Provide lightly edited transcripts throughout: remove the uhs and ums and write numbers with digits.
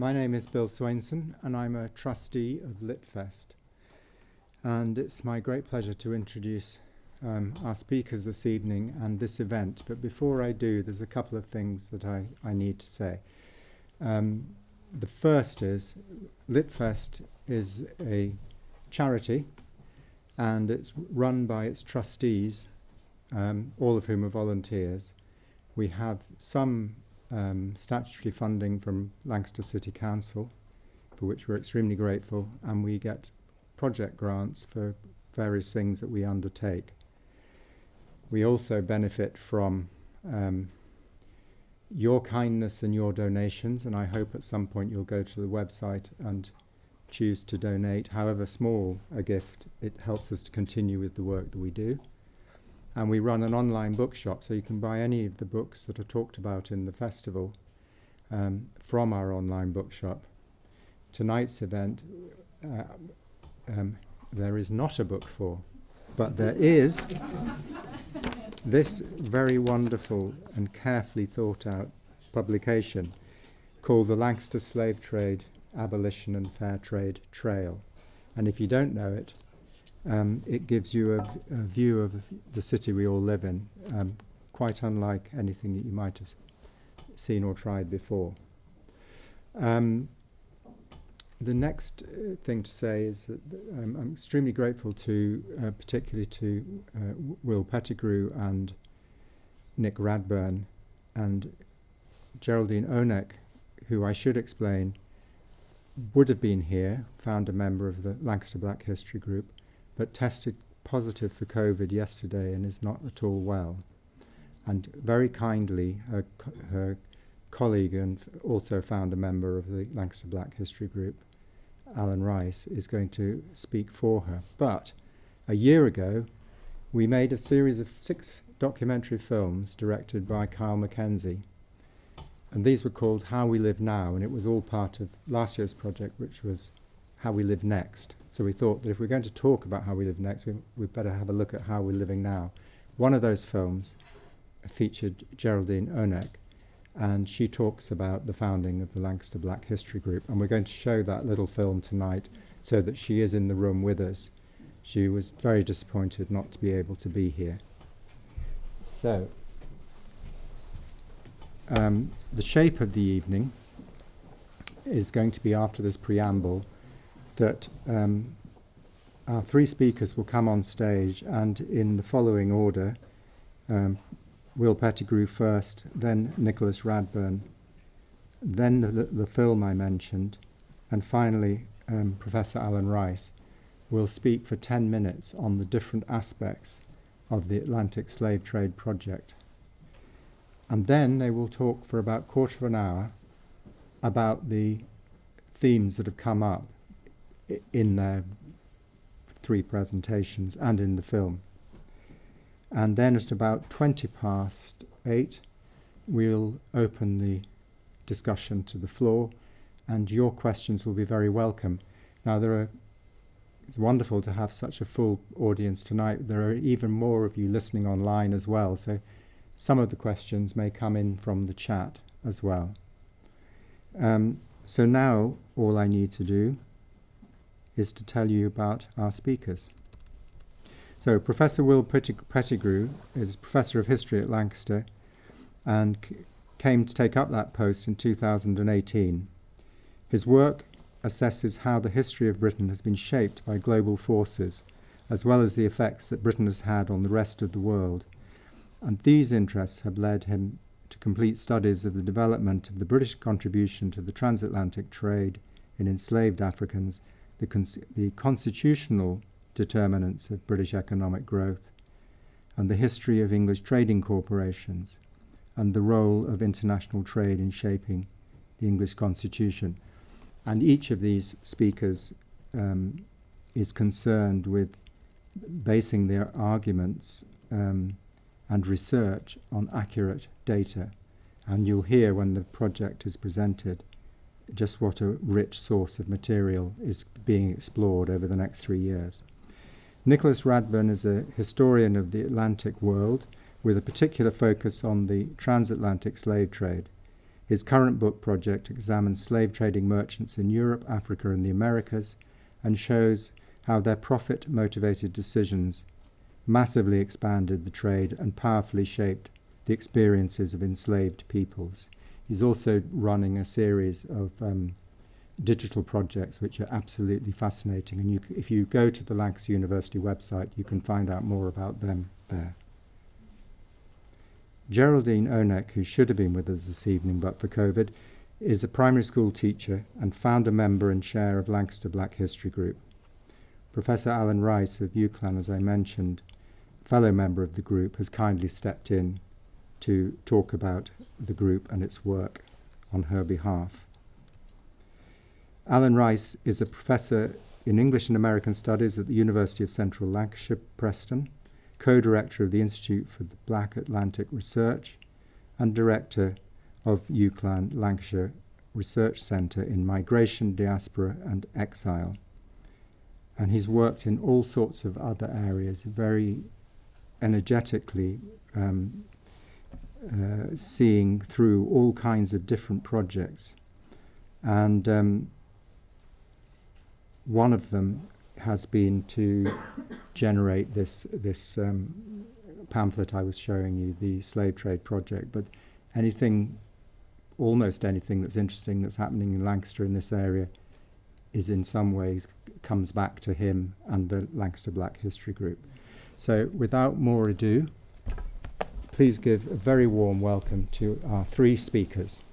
My name is Bill Swainson, and I'm a trustee of Litfest. And it's my great pleasure to introduce our speakers this evening and this event. But before I do, there's a couple of things that I need to say. The first is Litfest is a charity, and it's run by its trustees, all of whom are volunteers. We have some statutory funding from Lancaster City Council, for which we're extremely grateful, and we get project grants for various things that we undertake. We also benefit from your kindness and your donations, and I hope at some point you'll go to the website and choose to donate. However small a gift, it helps us to continue with the work that we do. And we run an online bookshop, so you can buy any of the books that are talked about in the festival from our online bookshop. Tonight's event, there is not a book for, but there is this very wonderful and carefully thought out publication called The Lancaster Slave Trade, Abolition and Fair Trade Trail. And if you don't know it, it gives you a view of the city we all live in, quite unlike anything that you might have seen or tried before. The next thing to say is that I'm extremely grateful to, particularly to Will Pettigrew and Nick Radburn and Geraldine Onek, who I should explain would have been here, founder member of the Lancaster Black History Group, but tested positive for COVID yesterday and is not at all well. And very kindly, her colleague and also founder member of the Lancaster Black History Group, Alan Rice, is going to speak for her. But a year ago, we made a series of 6 documentary films directed by Kyle Mackenzie. And these were called How We Live Now, and it was all part of last year's project, which was How We Live Next. So we thought that if we're going to talk about how we live next, we'd better have a look at how we're living now. One of those films featured Geraldine Onek, and she talks about the founding of the Lancaster Black History Group, and we're going to show that little film tonight so that she is in the room with us. She was very disappointed not to be able to be here. So, the shape of the evening is going to be, after this preamble, that our 3 speakers will come on stage, and in the following order, Will Pettigrew first, then Nicholas Radburn, then the film I mentioned, and finally Professor Alan Rice will speak for 10 minutes on the different aspects of the Atlantic Slave Trade Project. And then they will talk for about a quarter of an hour about the themes that have come up in their 3 presentations and in the film. And then at about 8:20, we'll open the discussion to the floor, and your questions will be very welcome. Now, it's wonderful to have such a full audience tonight. There are even more of you listening online as well, so some of the questions may come in from the chat as well. So now all I need to do is to tell you about our speakers. So Professor Will Pettigrew is Professor of History at Lancaster and came to take up that post in 2018. His work assesses how the history of Britain has been shaped by global forces, as well as the effects that Britain has had on the rest of the world. And these interests have led him to complete studies of the development of the British contribution to the transatlantic trade in enslaved Africans, the constitutional determinants of British economic growth, and the history of English trading corporations, and the role of international trade in shaping the English constitution. And each of these speakers is concerned with basing their arguments and research on accurate data. And you'll hear when the project is presented just what a rich source of material is being explored over the next 3 years. Nicholas Radburn is a historian of the Atlantic world with a particular focus on the transatlantic slave trade. His current book project examines slave trading merchants in Europe, Africa, and the Americas, and shows how their profit-motivated decisions massively expanded the trade and powerfully shaped the experiences of enslaved peoples. He's also running a series of digital projects which are absolutely fascinating, and if you go to the Lancaster University website, you can find out more about them there. Geraldine Onek, who should have been with us this evening but for COVID, is a primary school teacher and founder member and chair of Lancaster Black History Group. Professor Alan Rice of UCLan, as I mentioned, fellow member of the group, has kindly stepped in to talk about the group and its work on her behalf. Alan Rice is a professor in English and American Studies at the University of Central Lancashire, Preston, co-director of the Institute for the Black Atlantic Research, and director of UCLan Lancashire Research Centre in Migration, Diaspora and Exile. And he's worked in all sorts of other areas, very energetically seeing through all kinds of different projects. And one of them has been to generate this pamphlet I was showing you, the Slave Trade Project. But almost anything that's interesting that's happening in Lancaster in this area is in some ways comes back to him and the Lancaster Black History Group. So without more ado, please give a very warm welcome to our three speakers.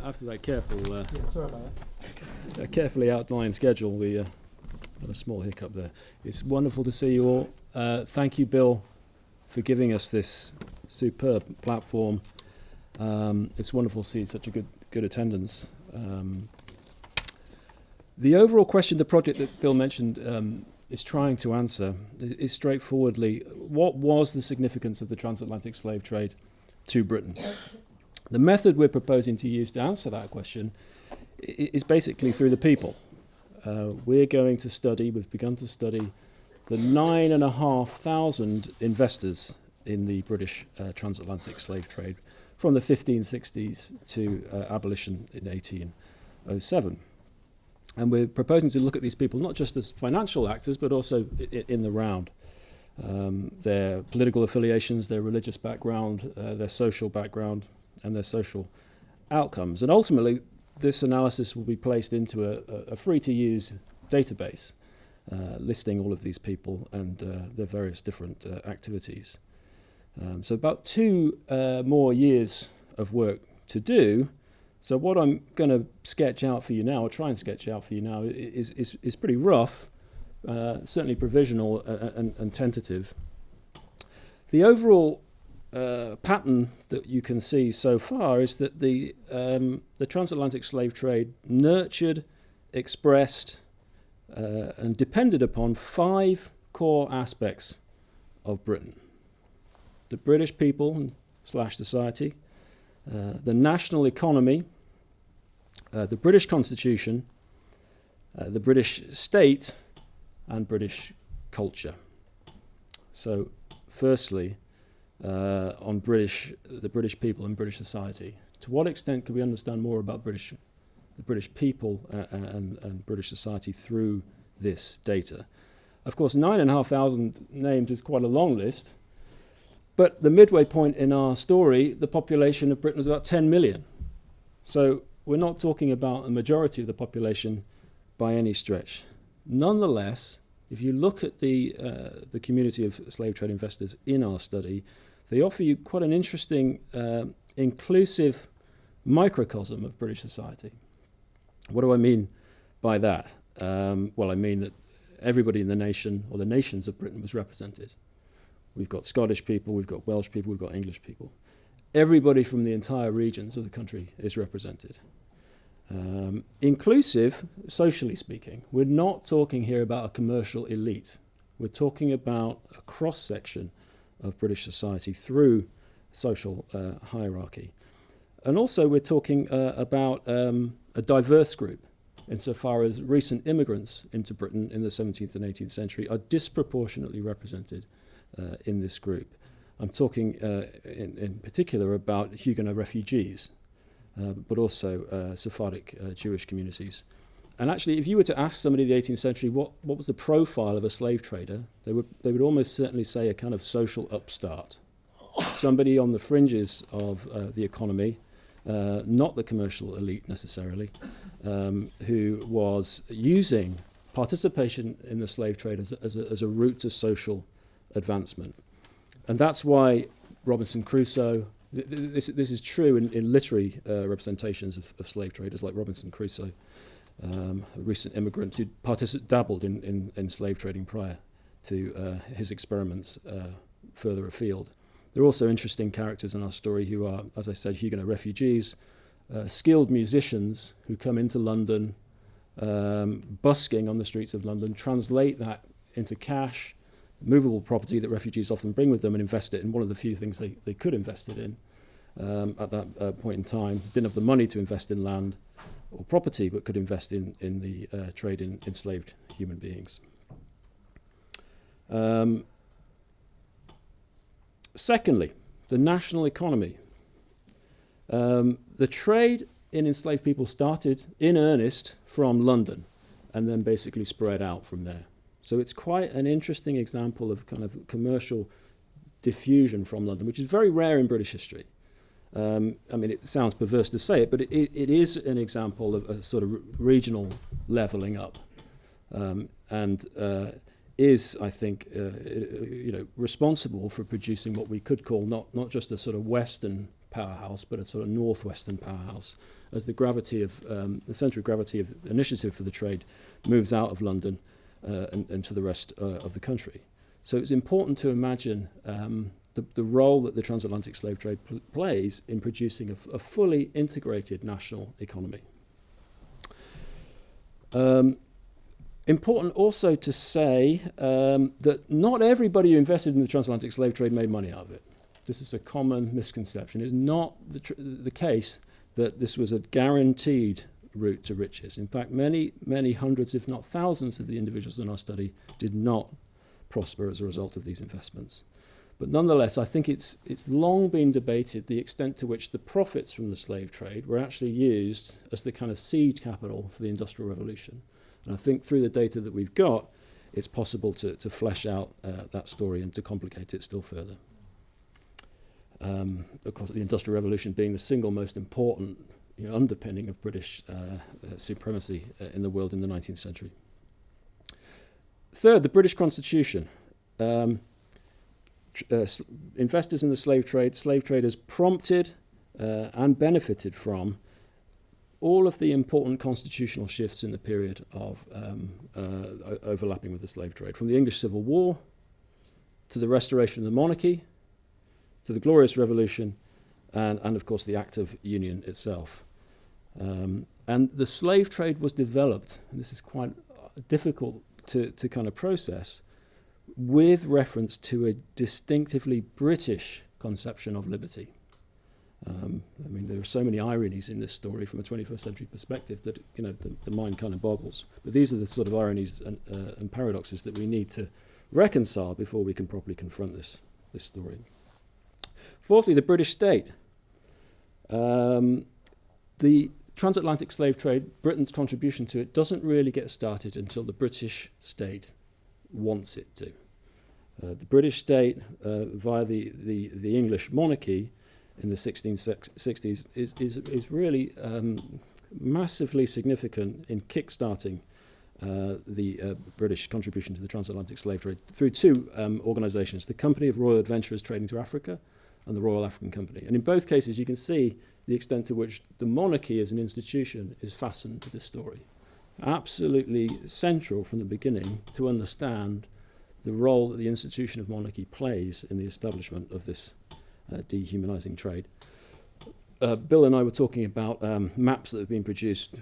After that careful, Sorry about that. Carefully outlined schedule, we had a small hiccup there. It's wonderful to see you all. Thank you, Bill, for giving us this superb platform. It's wonderful to see such a good attendance. The overall question the project that Bill mentioned is trying to answer is straightforwardly, what was the significance of the transatlantic slave trade to Britain? The method we're proposing to use to answer that question is basically through the people. We've begun to study the 9,500 investors in the British transatlantic slave trade from the 1560s to abolition in 1807. And we're proposing to look at these people not just as financial actors, but also in the round. Their political affiliations, their religious background, their social background, and their social outcomes. And ultimately, this analysis will be placed into a free-to-use database listing all of these people and their various different activities. So about 2 more years of work to do. So what I'm going to sketch out for you now, or try and sketch out for you now, is pretty rough, certainly provisional and tentative. The overall pattern that you can see so far is that the transatlantic slave trade nurtured, expressed, and depended upon 5 core aspects of Britain: the British people / society, the national economy, the British Constitution, the British state, and British culture. So, firstly, on the British people and British society. To what extent can we understand more about the British people and British society through this data? Of course, 9,500 names is quite a long list, but the midway point in our story, the population of Britain was about 10 million. So we're not talking about a majority of the population by any stretch. Nonetheless, if you look at the community of slave trade investors in our study, they offer you quite an interesting, inclusive microcosm of British society. What do I mean by that? Well, I mean that everybody in the nation, or the nations of Britain, was represented. We've got Scottish people, we've got Welsh people, we've got English people. Everybody from the entire regions of the country is represented. Inclusive, socially speaking. We're not talking here about a commercial elite. We're talking about a cross-section of British society through social hierarchy. And also we're talking about a diverse group, insofar as recent immigrants into Britain in the 17th and 18th century are disproportionately represented in this group. I'm talking in particular about Huguenot refugees, but also Sephardic Jewish communities. And actually, if you were to ask somebody in the 18th century what was the profile of a slave trader, they would almost certainly say a kind of social upstart, somebody on the fringes of the economy, not the commercial elite necessarily, who was using participation in the slave trade as a route to social advancement. And that's why Robinson Crusoe, this is true in literary representations of slave traders like Robinson Crusoe, a recent immigrant who dabbled in slave trading prior to his experiments further afield. There are also interesting characters in our story who are, as I said, Huguenot refugees, skilled musicians who come into London, busking on the streets of London, translate that into cash, movable property that refugees often bring with them, and invest it in one of the few things they could invest it in at that point in time. Didn't have the money to invest in land or property, but could invest in the trade in enslaved human beings. Secondly, the national economy. The trade in enslaved people started in earnest from London and then basically spread out from there. So it's quite an interesting example of kind of commercial diffusion from London, which is very rare in British history. I mean, it sounds perverse to say it, but it is an example of a sort of regional levelling up, and is, I think, responsible for producing what we could call not just a sort of Western powerhouse, but a sort of Northwestern powerhouse, as the gravity of the centre of gravity of initiative for the trade moves out of London and to the rest of the country. So it's important to imagine the role that the transatlantic slave trade plays in producing a fully integrated national economy. Important also to say that not everybody who invested in the transatlantic slave trade made money out of it. This is a common misconception. It's not the case that this was a guaranteed route to riches. In fact, many hundreds, if not thousands, of the individuals in our study did not prosper as a result of these investments. But nonetheless, I think it's long been debated the extent to which the profits from the slave trade were actually used as the kind of seed capital for the Industrial Revolution. And I think through the data that we've got, it's possible to flesh out that story and to complicate it still further. Of course, the Industrial Revolution being the single most important underpinning of British supremacy in the world in the 19th century. Third, the British Constitution. Investors in the slave traders prompted and benefited from all of the important constitutional shifts in the period of overlapping with the slave trade, from the English Civil War to the restoration of the monarchy, to the Glorious Revolution, and of course the Act of Union itself. And the slave trade was developed, and this is quite difficult to kind of process, with reference to a distinctively British conception of liberty. I mean, there are so many ironies in this story from a 21st century perspective that the mind kind of boggles. But these are the sort of ironies and paradoxes that we need to reconcile before we can properly confront this story. Fourthly, the British state. The transatlantic slave trade, Britain's contribution to it, doesn't really get started until the British state wants it to. The British state, via the English monarchy in the 1660s, is really massively significant in kick-starting the British contribution to the transatlantic slave trade through two organisations, the Company of Royal Adventurers Trading to Africa and the Royal African Company. And in both cases, you can see the extent to which the monarchy as an institution is fastened to this story. Absolutely central from the beginning to understand the role that the institution of monarchy plays in the establishment of this dehumanising trade. Bill and I were talking about maps that have been produced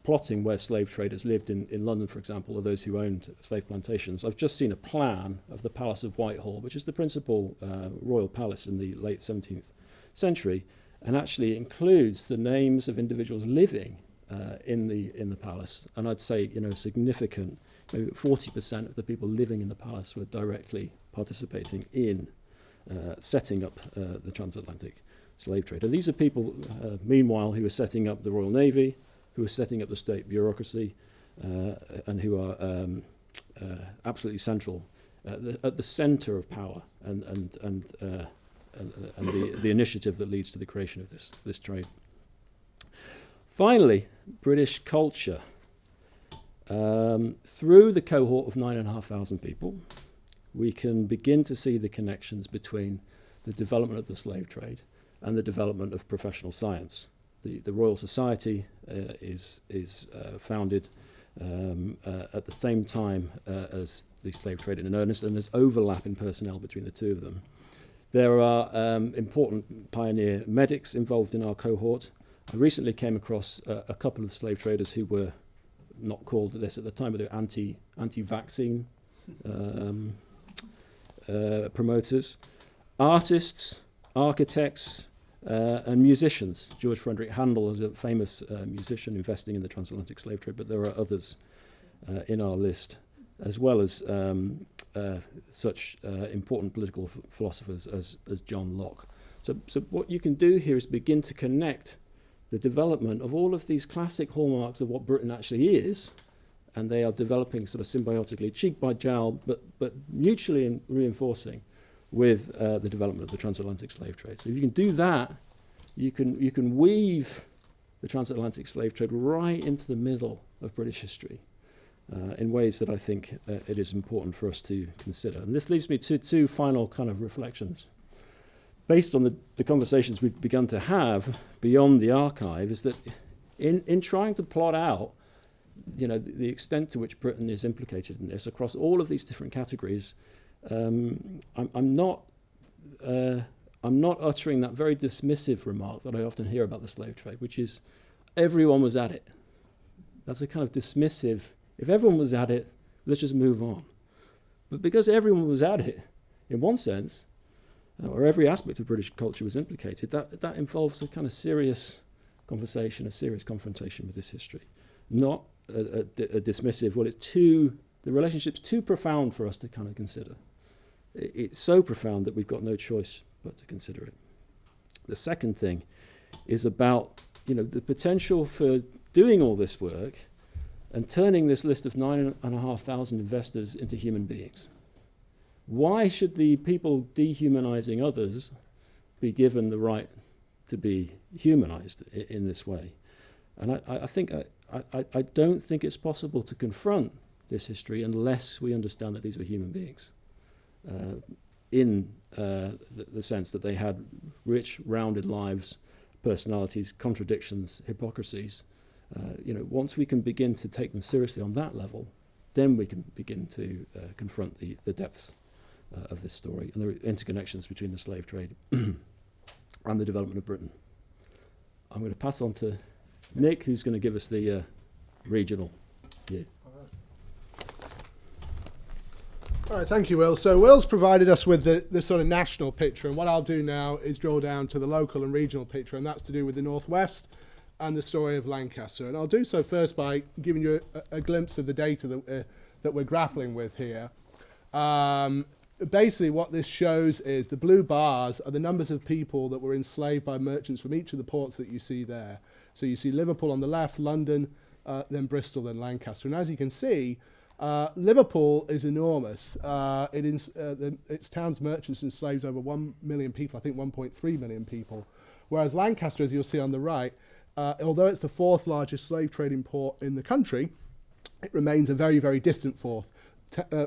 plotting where slave traders lived in London, for example, or those who owned slave plantations. I've just seen a plan of the Palace of Whitehall, which is the principal royal palace in the late 17th century, and actually includes the names of individuals living in the palace. And I'd say, significant, maybe 40% of the people living in the palace were directly participating in setting up the transatlantic slave trade. And these are people, meanwhile, who are setting up the Royal Navy, who are setting up the state bureaucracy, and who are absolutely central at the centre of power and the initiative that leads to the creation of this trade. Finally, British culture. Through the cohort of 9,500 people, we can begin to see the connections between the development of the slave trade and the development of professional science. The Royal Society is founded at the same time as the slave trade in earnest, and there's overlap in personnel between the two of them. There are important pioneer medics involved in our cohort. I recently came across a couple of slave traders who were not called this at the time, but they were anti-vaccine promoters. Artists, architects, and musicians. George Frederick Handel is a famous musician investing in the transatlantic slave trade, but there are others in our list, as well as such important political philosophers as John Locke. So what you can do here is begin to connect the development of all of these classic hallmarks of what Britain actually is, and they are developing sort of symbiotically, cheek by jowl, but mutually reinforcing with the development of the transatlantic slave trade. So if you can do that, you can weave the transatlantic slave trade right into the middle of British history in ways that I think it is important for us to consider. And this leads me to two final kind of reflections. Based on the conversations we've begun to have beyond the archive, is that in trying to plot out the extent to which Britain is implicated in this across all of these different categories, I'm not uttering that very dismissive remark that I often hear about the slave trade, which is everyone was at it. That's a kind of dismissive, if everyone was at it, let's just move on. But because everyone was at it, in one sense, or every aspect of British culture was implicated, that involves a kind of serious conversation, a serious confrontation with this history. Not a dismissive, the relationship's too profound for us to kind of consider. It's so profound that we've got no choice but to consider it. The second thing is about the potential for doing all this work and turning this list of 9,500 investors into human beings. Why should the people dehumanizing others be given the right to be humanized in this way? And I don't think it's possible to confront this history unless we understand that these were human beings, in the sense that they had rich, rounded lives, personalities, contradictions, hypocrisies. Once we can begin to take them seriously on that level, then we can begin to confront the depths of this story and the interconnections between the slave trade and the development of Britain. I'm going to pass on to Nick, who's going to give us the regional view. All right, thank you, Will. So Will's provided us with the sort of national picture, and what I'll do now is drill down to the local and regional picture, and that's to do with the Northwest and the story of Lancaster. And I'll do so first by giving you a glimpse of the data that we're grappling with here. Basically, what this shows is the blue bars are the numbers of people that were enslaved by merchants from each of the ports that you see there. So you see Liverpool on the left, London, then Bristol, then Lancaster. And as you can see, Liverpool is enormous. Its town's merchants enslaves over 1 million people, I think 1.3 million people. Whereas Lancaster, as you'll see on the right, although it's the fourth largest slave trading port in the country, it remains a very, very distant fourth.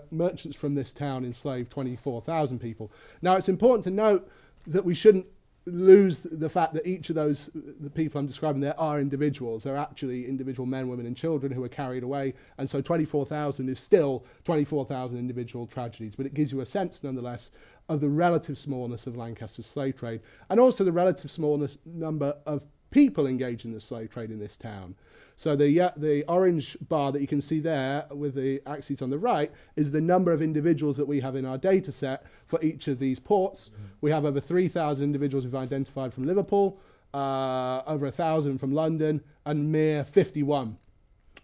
Merchants from this town enslaved 24,000 people. Now, it's important to note that we shouldn't lose the fact that each of those, the people I'm describing there, are individuals. They're actually individual men, women and children who are carried away. And so 24,000 is still 24,000 individual tragedies, but it gives you a sense nonetheless of the relative smallness of Lancaster's slave trade, and also the relative smallness number of people engaged in the slave trade in this town. So the orange bar that you can see there with the axes on the right is the number of individuals that we have in our data set for each of these ports. We have over 3,000 individuals we've identified from Liverpool, over 1,000 from London, and mere 51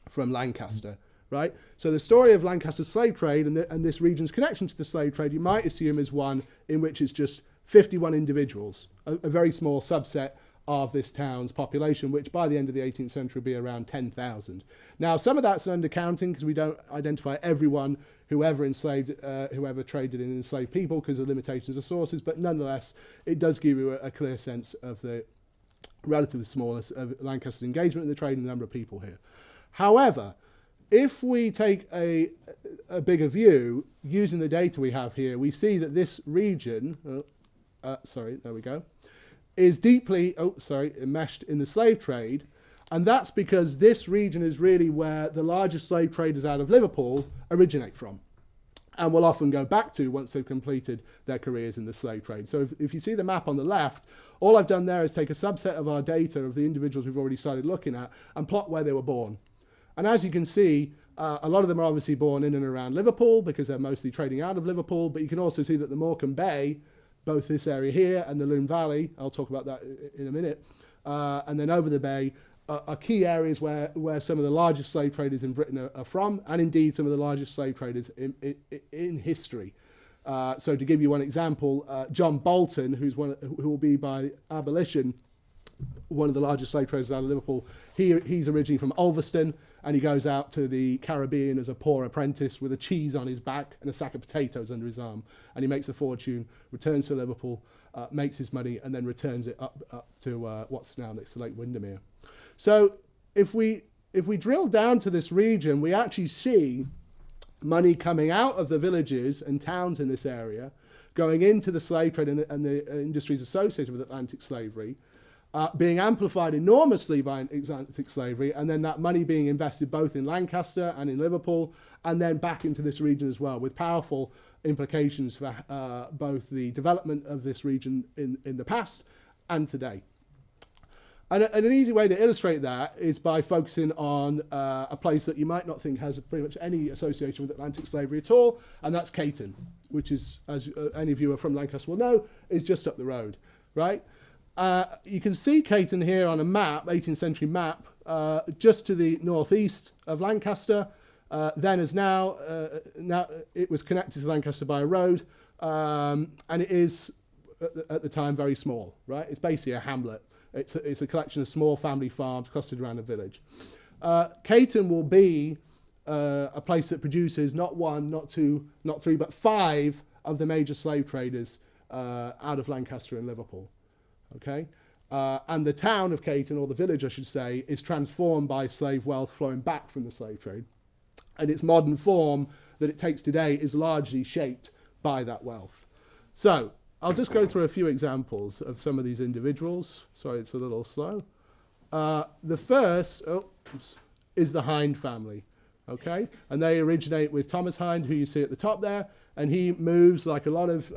from Lancaster. Right? So the story of Lancaster's slave trade and this region's connection to the slave trade, you might assume is one in which it's just 51 individuals, a very small subset of this town's population, which by the end of the 18th century will be around 10,000. Now, some of that's an undercounting because we don't identify everyone whoever traded in enslaved people because of limitations of sources, but nonetheless, it does give you a clear sense of the relative smallness of Lancaster's engagement in the trade and the number of people here. However, if we take a bigger view, using the data we have here, we see that this region, is deeply enmeshed in the slave trade, and that's because this region is really where the largest slave traders out of Liverpool originate from, and will often go back to once they've completed their careers in the slave trade. So if you see the map on the left, all I've done there is take a subset of our data of the individuals we've already started looking at and plot where they were born. And as you can see, a lot of them are obviously born in and around Liverpool because they're mostly trading out of Liverpool, but you can also see that the Morecambe Bay, both this area here and the Lune Valley, I'll talk about that in a minute, and then over the bay, are key areas where some of the largest slave traders in Britain are from, and indeed some of the largest slave traders in history. So to give you one example, John Bolton, who will be by abolition one of the largest slave traders out of Liverpool, he's originally from Ulverston, and he goes out to the Caribbean as a poor apprentice with a cheese on his back and a sack of potatoes under his arm, and he makes a fortune, returns to Liverpool, makes his money, and then returns it up to what's now next to Lake Windermere. So if we drill down to this region, we actually see money coming out of the villages and towns in this area, going into the slave trade and the industries associated with Atlantic slavery, being amplified enormously by Atlantic slavery, and then that money being invested both in Lancaster and in Liverpool, and then back into this region as well, with powerful implications for both the development of this region in the past and today. And an easy way to illustrate that is by focusing on a place that you might not think has pretty much any association with Atlantic slavery at all, and that's Caton, which is, as any of you are from Lancaster will know, is just up the road, right? You can see Caton here on a map, 18th century map, just to the northeast of Lancaster. Then as now it was connected to Lancaster by a road, and it is at the time very small, right? It's basically a hamlet. It's a collection of small family farms clustered around a village. Caton will be a place that produces not one, not two, not three, but 5 of the major slave traders out of Lancaster and Liverpool. Okay, and the town of Caton, or the village I should say, is transformed by slave wealth flowing back from the slave trade, and its modern form that it takes today is largely shaped by that wealth. So I'll just go through a few examples of some of these individuals. Sorry, it's a little slow. The first is the Hind family, okay, and they originate with Thomas Hind, who you see at the top there, and he moves like a lot of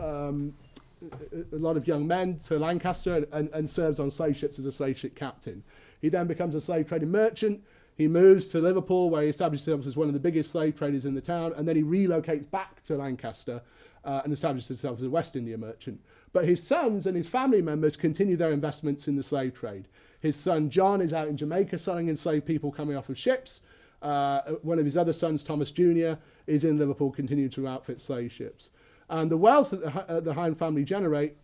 young men to Lancaster and serves on slave ships as a slave ship captain. He then becomes a slave trading merchant. He moves to Liverpool, where he establishes himself as one of the biggest slave traders in the town, and then he relocates back to Lancaster and establishes himself as a West India merchant. But his sons and his family members continue their investments in the slave trade. His son John is out in Jamaica selling enslaved people coming off of ships. One of his other sons, Thomas Jr., is in Liverpool continuing to outfit slave ships. And the wealth that the Hind family generate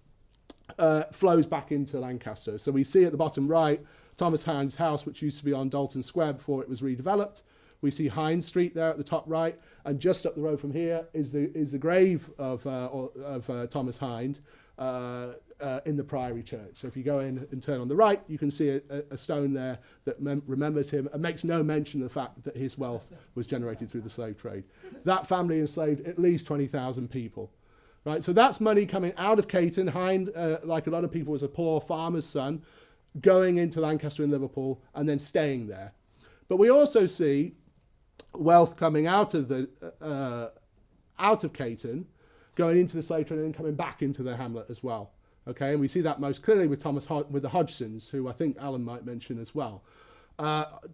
flows back into Lancaster. So we see at the bottom right, Thomas Hind's house, which used to be on Dalton Square before it was redeveloped. We see Hind Street there at the top right, and just up the road from here is the grave of Thomas Hind in the Priory Church. So if you go in and turn on the right, you can see a stone there that remembers him and makes no mention of the fact that his wealth was generated through the slave trade. That family enslaved at least 20,000 people. right? So that's money coming out of Caton. Hind, like a lot of people, was a poor farmer's son, going into Lancaster and Liverpool and then staying there. But we also see wealth coming out of Caton, going into the slave trade and then coming back into the hamlet as well. Okay, and we see that most clearly with with the Hodgsons, who I think Alan might mention as well.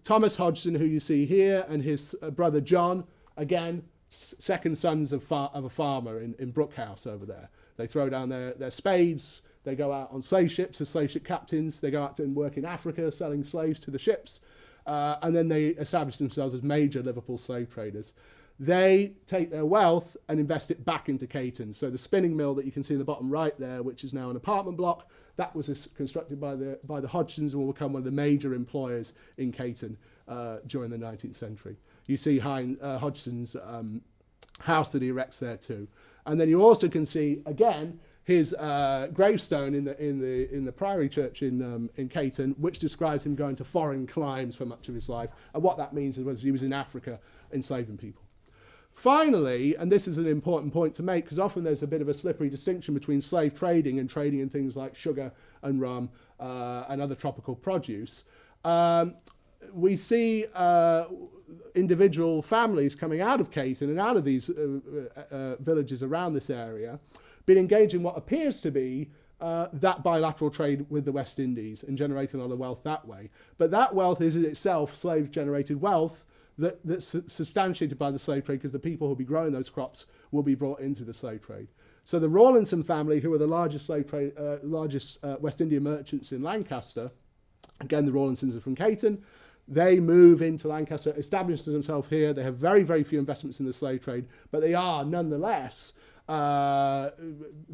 Thomas Hodgson, who you see here, and his brother John, again, second sons of a farmer in Brookhouse over there. They throw down their spades, they go out on slave ships as slave ship captains, they go out and work in Africa selling slaves to the ships, and then they establish themselves as major Liverpool slave traders. They take their wealth and invest it back into Caton. So the spinning mill that you can see in the bottom right there, which is now an apartment block, that was constructed by the Hodgsons and will become one of the major employers in Caton during the 19th century. You see Hodgson's house that he erects there too. And then you also can see, again, his gravestone in the Priory Church in Caton, which describes him going to foreign climes for much of his life. And what that means was he was in Africa enslaving people. Finally, and this is an important point to make, because often there's a bit of a slippery distinction between slave trading and trading in things like sugar and rum and other tropical produce. We see individual families coming out of Caton and out of these villages around this area being engaged in what appears to be that bilateral trade with the West Indies and generating a lot of wealth that way. But that wealth is in itself slave-generated wealth that's substantiated by the slave trade, because the people who will be growing those crops will be brought into the slave trade. So the Rawlinson family, who are the largest West Indian merchants in Lancaster, again, the Rawlinsons are from Caton, they move into Lancaster, establish themselves here. They have very, very few investments in the slave trade, but they are nonetheless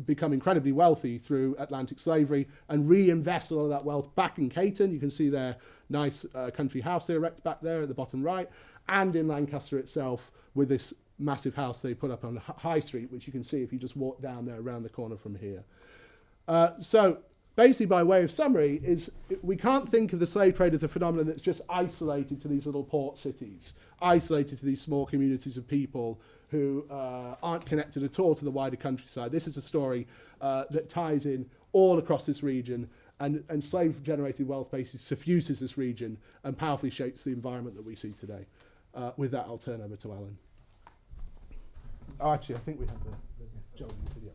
become incredibly wealthy through Atlantic slavery and reinvest a lot of that wealth back in Caton. You can see their nice country house they erect back there at the bottom right, and in Lancaster itself with this massive house they put up on High Street, which you can see if you just walk down there around the corner from here. So basically, by way of summary, is we can't think of the slave trade as a phenomenon that's just isolated to these little port cities, isolated to these small communities of people who aren't connected at all to the wider countryside. This is a story that ties in all across this region, and slave-generated wealth basis suffuses this region and powerfully shapes the environment that we see today. With that, I'll turn over to Alan. Oh, actually, I think we have the Joel video.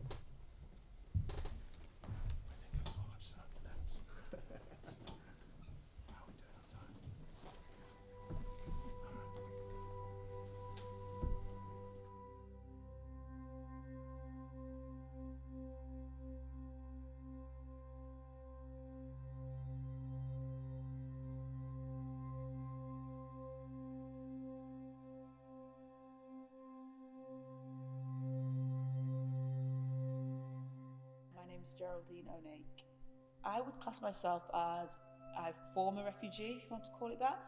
Geraldine O'Nake. I would class myself as a former refugee, if you want to call it that.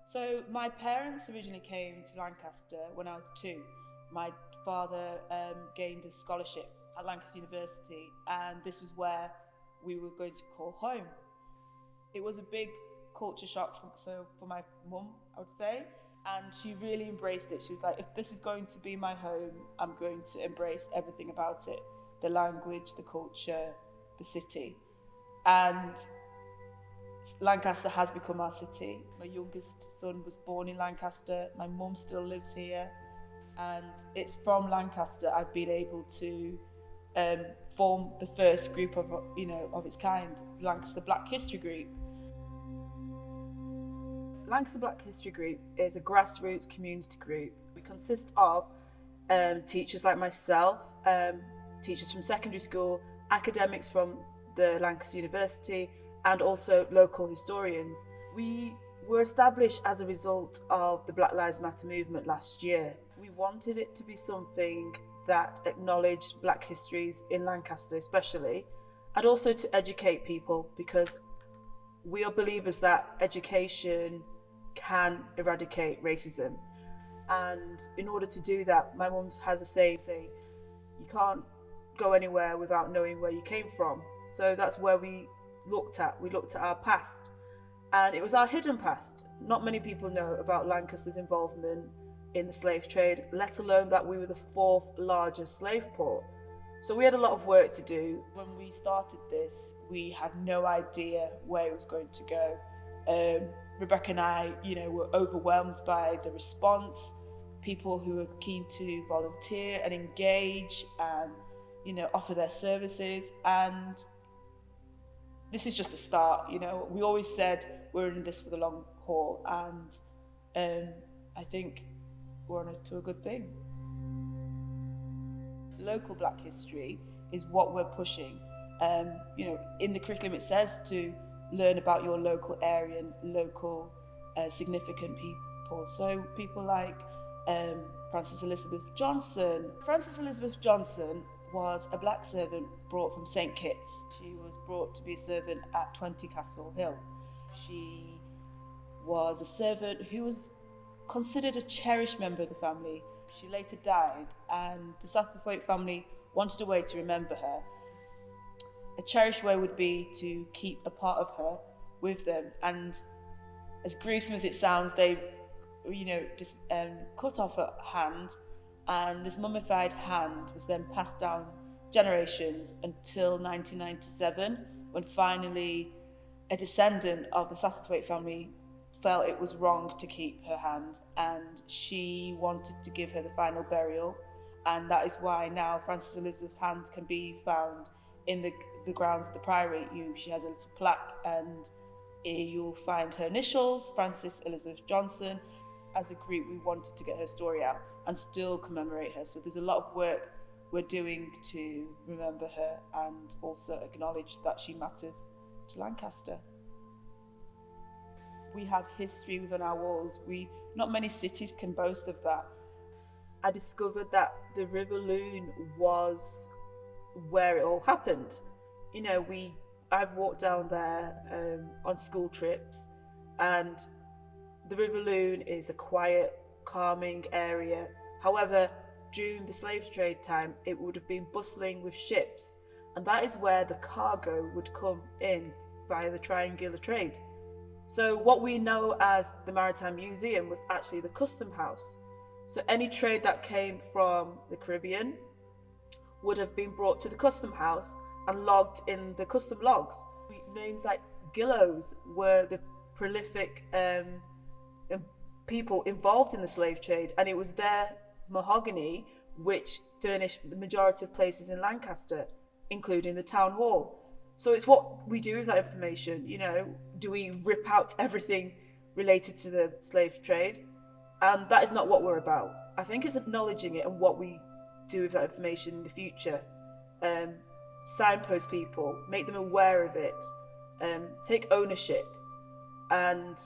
So my parents originally came to Lancaster when I was 2. My father gained a scholarship at Lancaster University, and this was where we were going to call home. It was a big culture shock for my mum, I would say, and she really embraced it. She was like, if this is going to be my home, I'm going to embrace everything about it. The language, the culture, the city. And Lancaster has become our city. My youngest son was born in Lancaster. My mum still lives here. And it's from Lancaster I've been able to form the first group of its kind, Lancaster Black History Group. Lancaster Black History Group is a grassroots community group. We consist of teachers like myself, teachers from secondary school, academics from the Lancaster University, and also local historians. We were established as a result of the Black Lives Matter movement last year. We wanted it to be something that acknowledged Black histories in Lancaster especially, and also to educate people, because we are believers that education can eradicate racism. And in order to do that, my mum has a saying, you can't go anywhere without knowing where you came from. So that's where we looked at our past, and it was our hidden past. Not many people know about Lancaster's involvement in the slave trade, let alone that we were the 4th largest slave port. So we had a lot of work to do. When we started this, we had no idea where it was going to go. Rebecca and I, were overwhelmed by the response, people who were keen to volunteer and engage and, offer their services. And this is just a start, We always said we're in this for the long haul, and I think we're on to a good thing. Local Black history is what we're pushing. In the curriculum it says to learn about your local area and local significant people. So people like Frances Elizabeth Johnson. Frances Elizabeth Johnson was a black servant brought from St Kitts. She was brought to be a servant at 20 Castle Hill. She was a servant who was considered a cherished member of the family. She later died, and the Satterthwaite family wanted a way to remember her. A cherished way would be to keep a part of her with them, and as gruesome as it sounds, they, just cut off her hand, and this mummified hand was then passed down generations until 1997, when finally a descendant of the Satterthwaite family felt it was wrong to keep her hand, and she wanted to give her the final burial, and that is why now Frances Elizabeth's hand can be found in the grounds of the Priory. She has a little plaque, and you'll find her initials, Frances Elizabeth Johnson. As a group, we wanted to get her story out and still commemorate her, so there's a lot of work we're doing to remember her and also acknowledge that she mattered to Lancaster. We have history within our walls. Not many cities can boast of that. I discovered that the River Loon was where it all happened. I've walked down there on school trips, and the River Loon is a quiet, calming area. However, during the slave trade time, it would have been bustling with ships, and that is where the cargo would come in via the triangular trade. So what we know as the Maritime Museum was actually the custom house. So any trade that came from the Caribbean would have been brought to the custom house and logged in the custom logs. Names like Gillows were the prolific people involved in the slave trade, and it was their mahogany which furnished the majority of places in Lancaster, including the town hall. So it's what we do with that information. Do we rip out everything related to the slave trade? And that is not what we're about. I think it's acknowledging it and what we do with that information in the future. Signpost people, make them aware of it, take ownership. And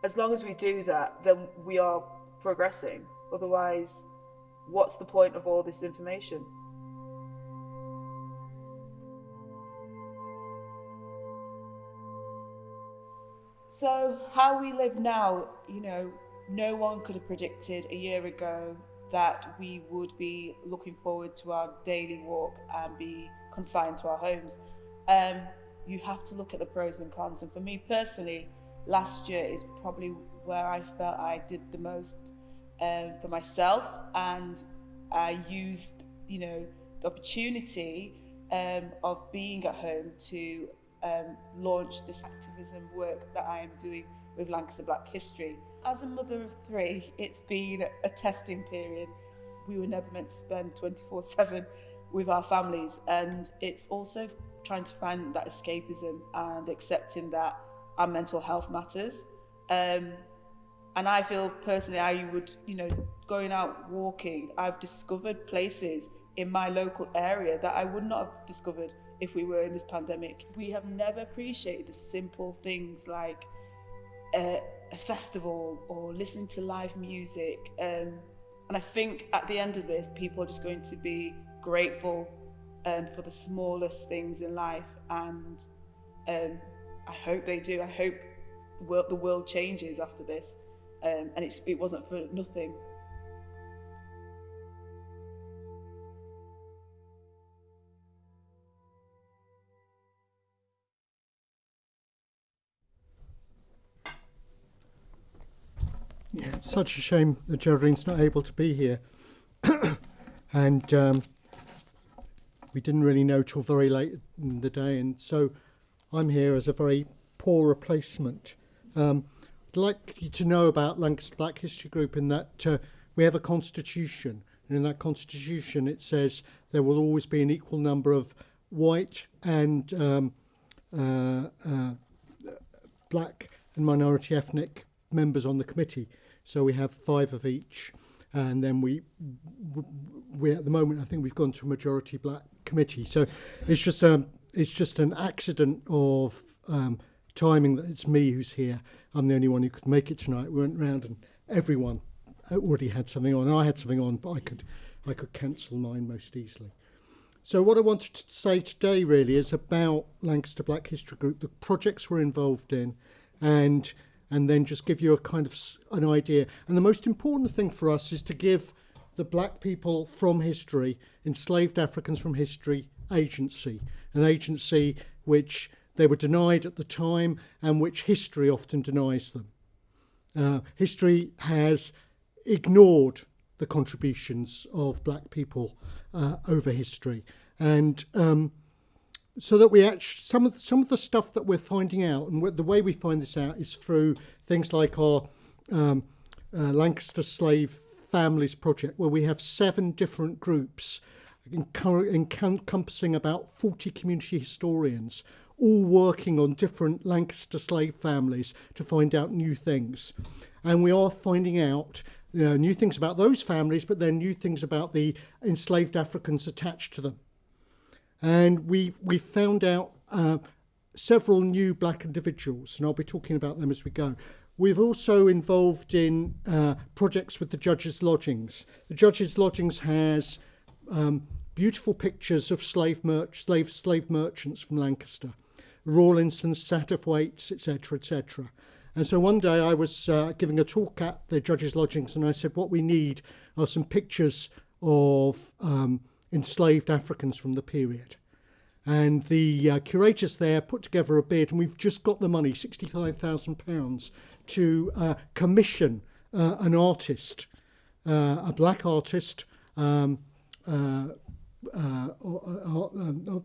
as long as we do that, then we are progressing. Otherwise, what's the point of all this information? So how we live now, no one could have predicted a year ago that we would be looking forward to our daily walk and be confined to our homes. You have to look at the pros and cons. And for me personally, last year is probably where I felt I did the most for myself, and I used, the opportunity of being at home to launch this activism work that I am doing with Lancaster Black History. As a mother of 3, it's been a testing period. We were never meant to spend 24/7 with our families, and it's also trying to find that escapism and accepting that our mental health matters. And I feel personally, I would, going out walking, I've discovered places in my local area that I would not have discovered if we were in this pandemic. We have never appreciated the simple things like a festival or listening to live music. And I think at the end of this, people are just going to be grateful for the smallest things in life. And I hope they do. I hope the world changes after this. And it wasn't for nothing. Yeah, it's such a shame that Geraldine's not able to be here. And we didn't really know till very late in the day, and so I'm here as a very poor replacement. I'd like you to know about Lancaster Black History Group in that we have a constitution, and in that constitution it says there will always be an equal number of white and black and minority ethnic members on the committee. So we have 5 of each, and then we at the moment I think we've gone to a majority black committee. So it's just an accident of timing that it's me who's here. I'm the only one who could make it tonight. We went round and everyone already had something on. I had something on, but I could cancel mine most easily. So what I wanted to say today really is about Lancaster Black History Group, the projects we're involved in, and then just give you a kind of an idea. And the most important thing for us is to give the black people from history, enslaved Africans from history, agency, an agency which they were denied at the time and which history often denies them. History has ignored the contributions of black people over history, and so that we actually some of the stuff that we're finding out, and the way we find this out is through things like our Lancaster Slave Families Project, where we have 7 different groups encompassing about 40 community historians, all working on different Lancaster slave families to find out new things. And we are finding out new things about those families, but then new things about the enslaved Africans attached to them. And we found out several new black individuals, and I'll be talking about them as we go. We've also involved in projects with the Judges' Lodgings. The Judges' Lodgings has beautiful pictures of slave merchants from Lancaster, Rawlinsons, Satterthwaites, etc., etc. And so one day I was giving a talk at the Judges' Lodgings, and I said what we need are some pictures of enslaved Africans from the period. And the curators there put together a bid, and we've just got the money, £65,000, to commission an artist, a black artist,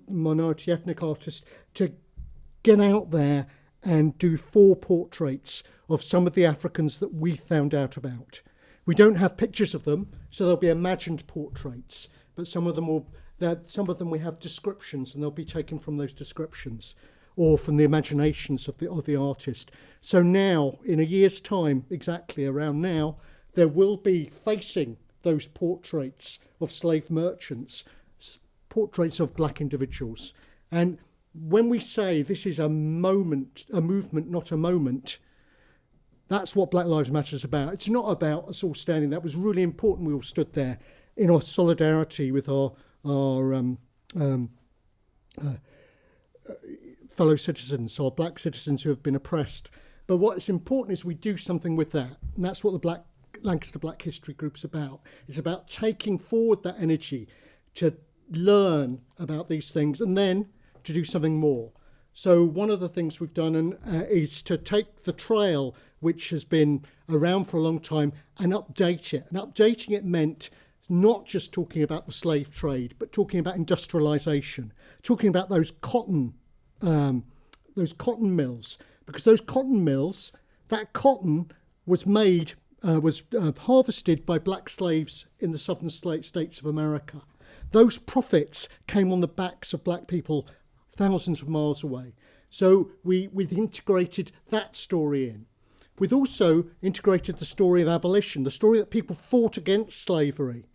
minority ethnic artist, to get out there and do 4 portraits of some of the Africans that we found out about. We don't have pictures of them, so they'll be imagined portraits, but some of them we have descriptions, and they'll be taken from those descriptions or from the imaginations of the artist. So now, in a year's time, exactly around now, there will be facing those portraits of slave merchants, portraits of black individuals. And when we say this is a movement, not a moment, that's what Black Lives Matter is about. It's not about us all standing. That was really important. We all stood there in our solidarity with our fellow citizens, our black citizens who have been oppressed. But what is important is we do something with that. And that's what the Lancaster Black History Group is about. It's about taking forward that energy to learn about these things and then to do something more. So one of the things we've done is to take the trail, which has been around for a long time, and update it. And updating it meant not just talking about the slave trade, but talking about industrialisation, talking about those cotton mills, because those cotton mills, that cotton was made, harvested by black slaves in the southern states of America. Those profits came on the backs of black people thousands of miles away. So we've integrated that story in. We've also integrated the story of abolition, the story that people fought against slavery.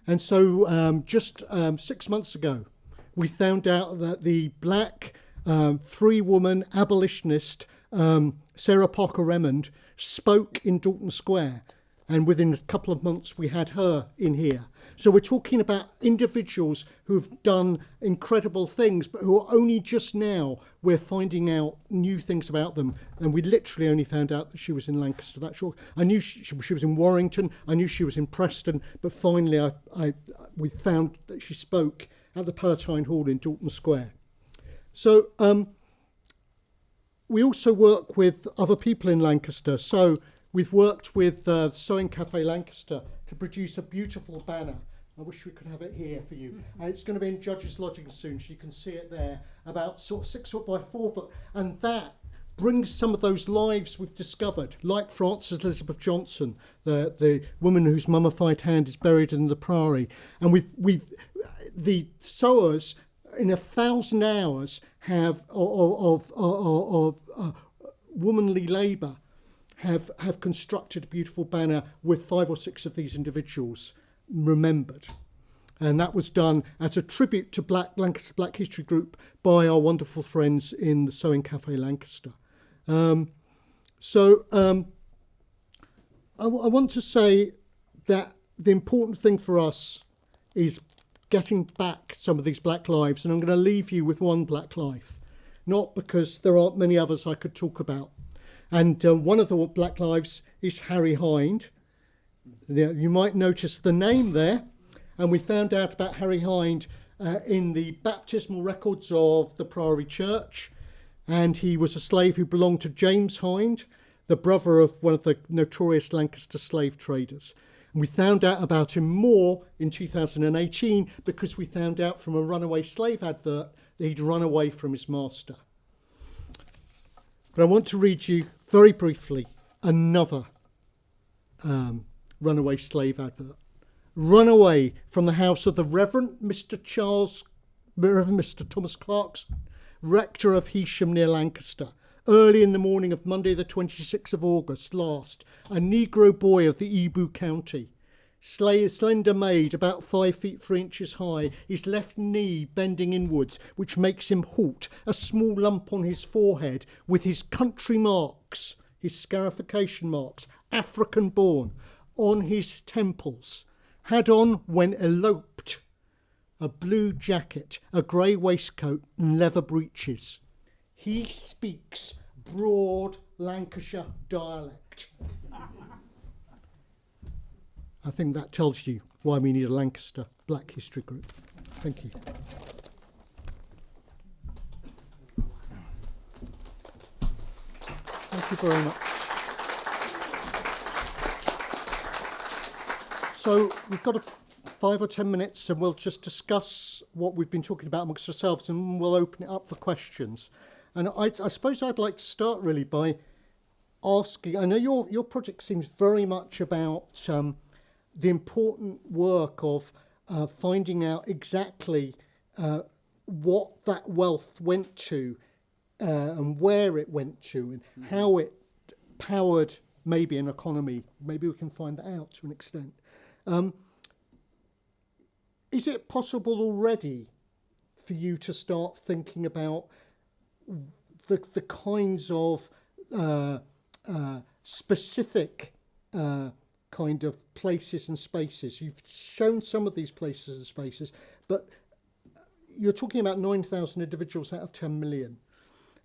And so just 6 months ago, we found out that the black 3-woman abolitionist Sarah Parker Remond spoke in Dalton Square. And within a couple of months, we had her in here. So we're talking about individuals who've done incredible things, but who are only just now, we're finding out new things about them. And we literally only found out that she was in Lancaster that short. I knew she was in Warrington. I knew she was in Preston. But finally, we found that she spoke at the Palatine Hall in Dalton Square. So we also work with other people in Lancaster. So we've worked with Sewing Cafe Lancaster to produce a beautiful banner. I wish we could have it here for you. And it's going to be in Judges' Lodging soon, so you can see it there, about sort of 6 foot by 4 foot. And that brings some of those lives we've discovered, like Frances Elizabeth Johnson, the woman whose mummified hand is buried in the Priory. And the sewers in 1,000 hours have of womanly labour have constructed a beautiful banner with 5 or 6 of these individuals remembered. And that was done as a tribute to Lancaster Black History Group by our wonderful friends in the Sewing Cafe Lancaster. I want to say that the important thing for us is getting back some of these black lives, and I'm going to leave you with one black life, not because there aren't many others I could talk about. And one of the black lives is Harry Hind. You might notice the name there, and we found out about Harry Hind in the baptismal records of the Priory Church, and he was a slave who belonged to James Hind, the brother of one of the notorious Lancaster slave traders. And we found out about him more in 2018 because we found out from a runaway slave advert that he'd run away from his master. But I want to read you very briefly another runaway slave advert. Run away from the house of the Reverend Mr. Thomas Clarkson, rector of Heysham near Lancaster. Early in the morning of Monday the 26th of August last, a Negro boy of the Ebu County, slender made, about 5 feet 3 inches high, his left knee bending inwards, which makes him halt, a small lump on his forehead, with his country marks, his scarification marks, African born, on his temples, had on, when eloped, a blue jacket, a grey waistcoat and leather breeches. He speaks broad Lancashire dialect. I think that tells you why we need a Lancaster Black History Group. Thank you. Thank you very much. So we've got 5 or 10 minutes and we'll just discuss what we've been talking about amongst ourselves, and we'll open it up for questions. And I suppose I'd like to start really by asking, I know your project seems very much about the important work of finding out exactly what that wealth went to and where it went to and how it powered maybe an economy. Maybe we can find that out to an extent. Is it possible already for you to start thinking about the kinds of specific kind of places and spaces? You've shown some of these places and spaces, but you're talking about 9,000 individuals out of 10 million.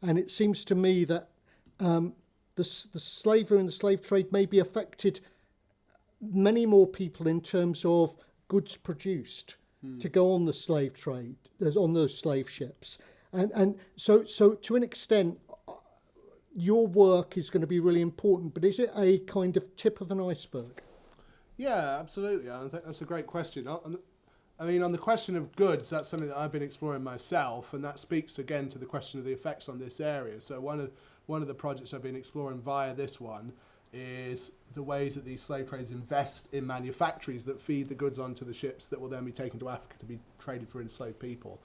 And it seems to me that the slavery and the slave trade maybe affected many more people in terms of goods produced to go on the slave trade, on those slave ships. And so to an extent, your work is going to be really important, but is it a kind of tip of an iceberg? Yeah, absolutely. I think that's a great question. I mean, on the question of goods, that's something that I've been exploring myself, and that speaks again to the question of the effects on this area. So one of the projects I've been exploring via this one is the ways that these slave traders invest in manufactories that feed the goods onto the ships that will then be taken to Africa to be traded for enslaved people.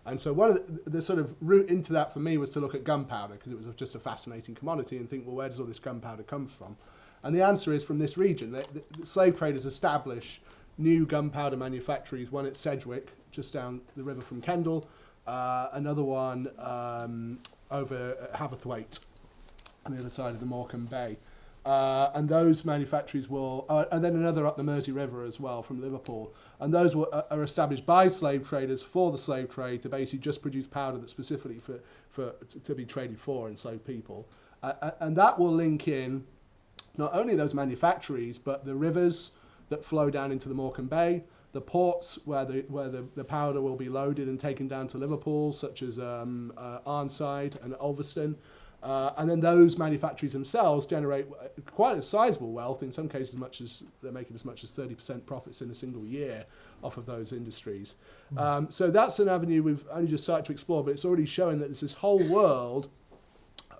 And so one of the sort of route into that for me was to look at gunpowder, because it was just a fascinating commodity, and think, well, where does all this gunpowder come from? And the answer is from this region. The slave traders establish new gunpowder manufactories, one at Sedgwick, just down the river from Kendal, another one over at Haverthwaite on the other side of the Morecambe Bay. And those manufactories will, and then another up the Mersey River as well from Liverpool. And those are established by slave traders for the slave trade to basically just produce powder that's specifically to be traded for enslaved people. And that will link in not only those manufactories, but the rivers that flow down into the Morecambe Bay, the ports where the powder will be loaded and taken down to Liverpool, such as Arnside and Ulverston. And then those manufactories themselves generate quite a sizable wealth, in some cases they're making as much as 30% profits in a single year off of those industries. So that's an avenue we've only just started to explore, but it's already showing that there's this whole world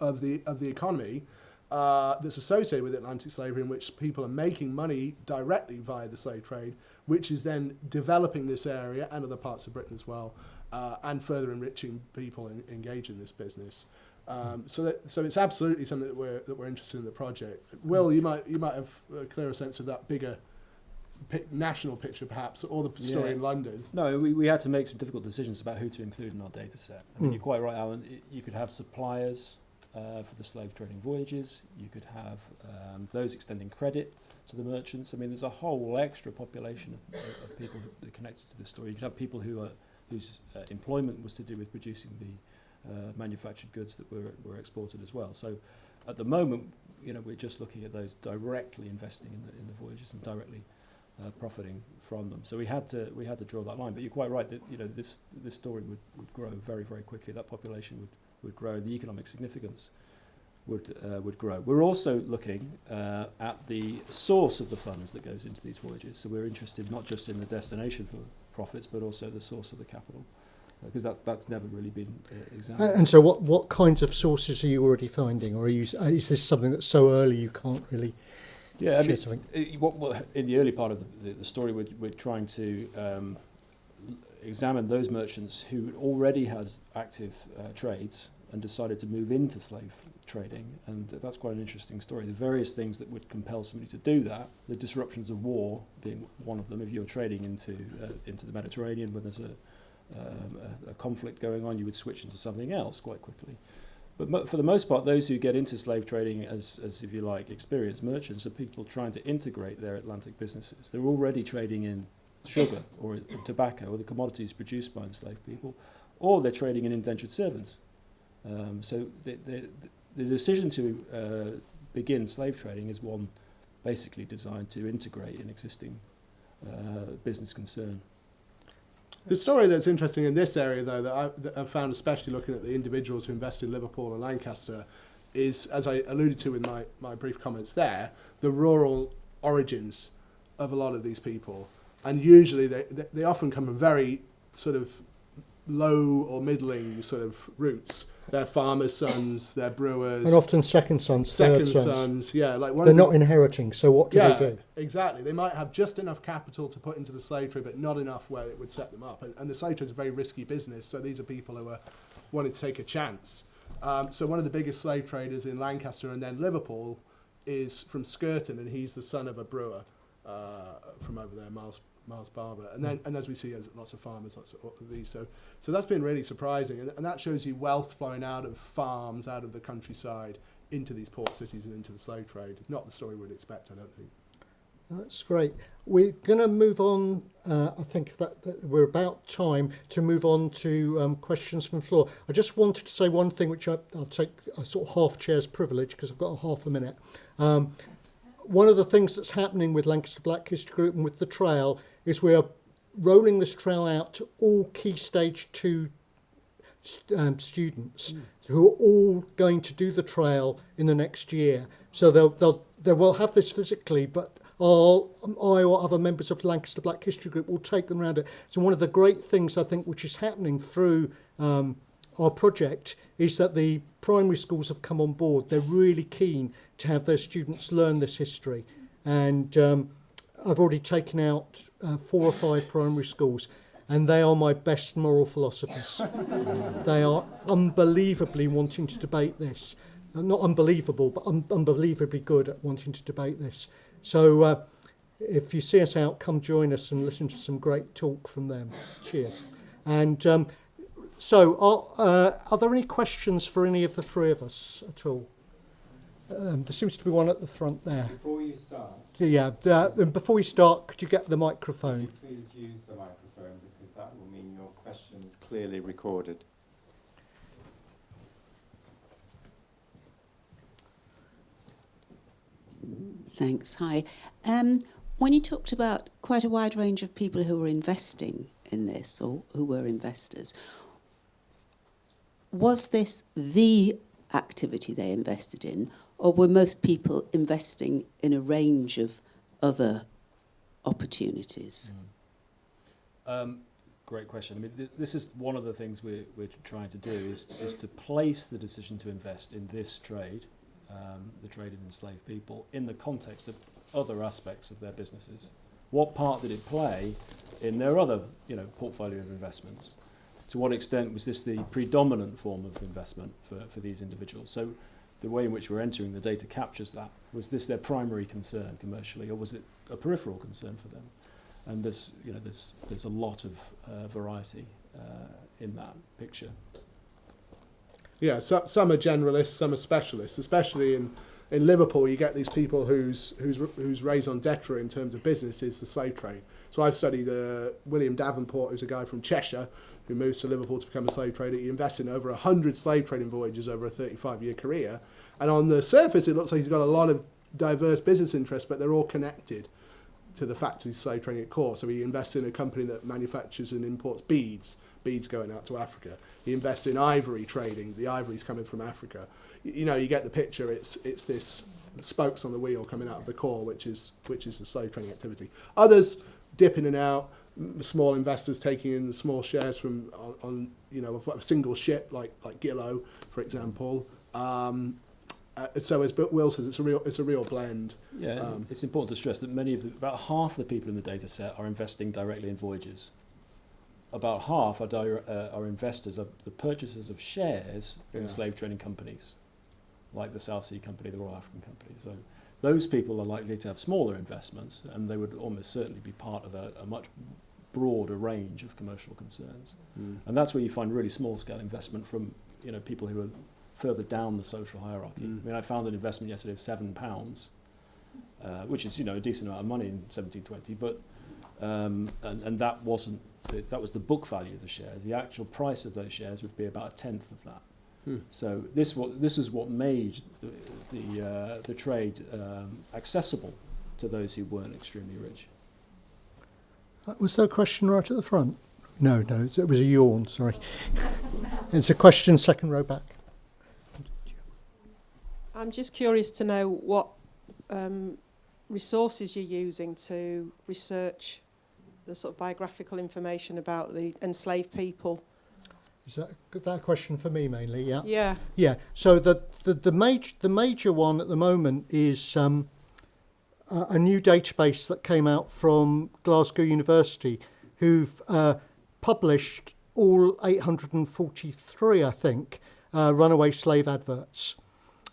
of the economy that's associated with Atlantic slavery, in which people are making money directly via the slave trade, which is then developing this area and other parts of Britain as well, and further enriching people engaged in this business. So it's absolutely something that we're interested in the project. Will, you might have a clearer sense of that bigger national picture, perhaps, or the story in London. No, we had to make some difficult decisions about who to include in our data set. I mean, you're quite right, Alan. You could have suppliers for the slave trading voyages. You could have those extending credit to the merchants. I mean, there's a whole extra population of people that are connected to this story. You could have people whose employment was to do with producing the manufactured goods that were exported as well. So at the moment, we're just looking at those directly investing in the voyages and directly profiting from them. So we had to draw that line. But you're quite right that this story would grow very, very quickly. That population would grow, and the economic significance would grow. We're also looking at the source of the funds that goes into these voyages. So we're interested not just in the destination for profits, but also the source of the capital, because that's never really been examined. And so what kinds of sources are you already finding, or is this something that's so early you can't really share something? In the early part of the story, we're trying to examine those merchants who already had active trades and decided to move into slave trading, and that's quite an interesting story. The various things that would compel somebody to do that, the disruptions of war being one of them. If you're trading into the Mediterranean when there's a conflict going on, you would switch into something else quite quickly. But for the most part, those who get into slave trading as if you like, experienced merchants are people trying to integrate their Atlantic businesses. They're already trading in sugar or in tobacco or the commodities produced by enslaved people, or they're trading in indentured servants. So the decision to begin slave trading is one basically designed to integrate an existing business concern. The story that's interesting in this area, though, that I've found, especially looking at the individuals who invest in Liverpool and Lancaster, is, as I alluded to in my brief comments there, the rural origins of a lot of these people. And usually they often come from very sort of low or middling sort of roots. They're farmers' sons, they're brewers. And often second sons, third sons. Yeah, like they're not inheriting, so what do they do? Exactly. They might have just enough capital to put into the slave trade, but not enough where it would set them up. And the slave trade is a very risky business, so these are people who are wanting to take a chance. So one of the biggest slave traders in Lancaster and then Liverpool is from Skirton, and he's the son of a brewer from over there, Miles Barber, and as we see, lots of farmers, lots of these. So that's been really surprising, and that shows you wealth flowing out of farms, out of the countryside, into these port cities and into the slave trade. Not the story we'd expect, I don't think. That's great. We're going to move on. I think that we're about time to move on to questions from the floor. I just wanted to say one thing, which I'll take a sort of half chair's privilege because I've got a half a minute. One of the things that's happening with Lancaster Black History Group and with the trail is we are rolling this trail out to all Key Stage 2 students who are all going to do the trail in the next year. So they will have this physically, but I or other members of the Lancaster Black History Group will take them around it. So one of the great things I think which is happening through our project is that the primary schools have come on board. They're really keen to have their students learn this history. And I've already taken out 4 or 5 primary schools, and they are my best moral philosophers. They are unbelievably wanting to debate this. Not unbelievable, but unbelievably good at wanting to debate this. So if you see us out, come join us and listen to some great talk from them. Cheers. And so are there any questions for any of the three of us at all? There seems to be one at the front there. Before you start... Yeah, before you start, could you get the microphone? Could you please use the microphone, because that will mean your question is clearly recorded. Thanks. Hi. When you talked about quite a wide range of people who were investing in this, or who were investors, was this the activity they invested in, or were most people investing in a range of other opportunities? Great question. I mean, this is one of the things we're trying to do is to place the decision to invest in this trade, the trade in enslaved people, in the context of other aspects of their businesses. What part did it play in their other, portfolio of investments? To what extent was this the predominant form of investment for these individuals? So the way in which we're entering the data captures that. Was this their primary concern commercially, or was it a peripheral concern for them? And there's a lot of variety in that picture. Yeah, so, some are generalists, some are specialists. Especially in Liverpool, you get these people whose raison d'etre in terms of business is the slave trade. So I've studied William Davenport, who's a guy from Cheshire, who moves to Liverpool to become a slave trader. He invests in over 100 slave trading voyages over a 35-year career. And on the surface, it looks like he's got a lot of diverse business interests, but they're all connected to the fact he's slave trading at core. So he invests in a company that manufactures and imports beads going out to Africa. He invests in ivory trading. The ivory's coming from Africa. You get the picture. It's this spokes on the wheel coming out of the core, which is the slave trading activity. Others dip in and out. Small investors taking in small shares from on a single ship like Gillow, for example. So as Will says, it's a real blend. Yeah, it's important to stress that about half the people in the data set are investing directly in voyages. About half are investors, are the purchasers of shares in slave trading companies, like the South Sea Company, the Royal African Company. So those people are likely to have smaller investments, and they would almost certainly be part of a much broader range of commercial concerns. And that's where you find really small-scale investment from people who are further down the social hierarchy. I mean, I found an investment yesterday of £7, which is a decent amount of money in 1720, but and that was the book value of the shares. The actual price of those shares would be about a tenth of that. So this is what made the trade accessible to those who weren't extremely rich. Was there a question right at the front? No, it was a yawn, sorry. It's a question second row back. I'm just curious to know what resources you're using to research the sort of biographical information about the enslaved people. Is that a question for me mainly? Yeah. Yeah. Yeah. So the major one at the moment is a new database that came out from Glasgow University, who've published all 843, I think, runaway slave adverts.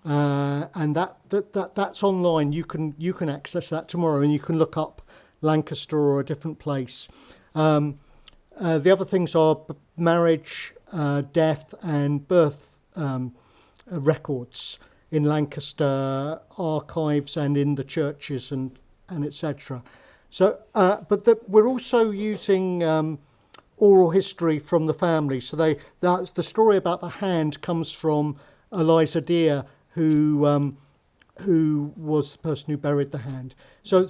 And that's online. You can access that tomorrow, and you can look up Lancaster or a different place. The other things are marriage, death, and birth records in Lancaster archives and in the churches and etc. So, we're also using oral history from the family. So the story about the hand comes from Eliza Deer, who was the person who buried the hand. So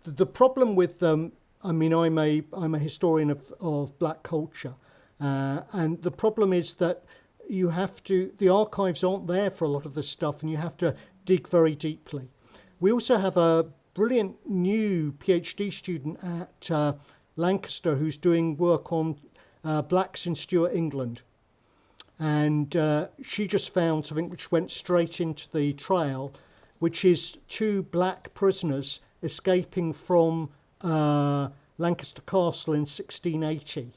the problem with I'm a historian of black culture, and the problem is that the archives aren't there for a lot of this stuff, and you have to dig very deeply. We also have a brilliant new PhD student at Lancaster who's doing work on blacks in Stuart England. And she just found something which went straight into the trail, which is 2 black prisoners escaping from Lancaster Castle in 1680.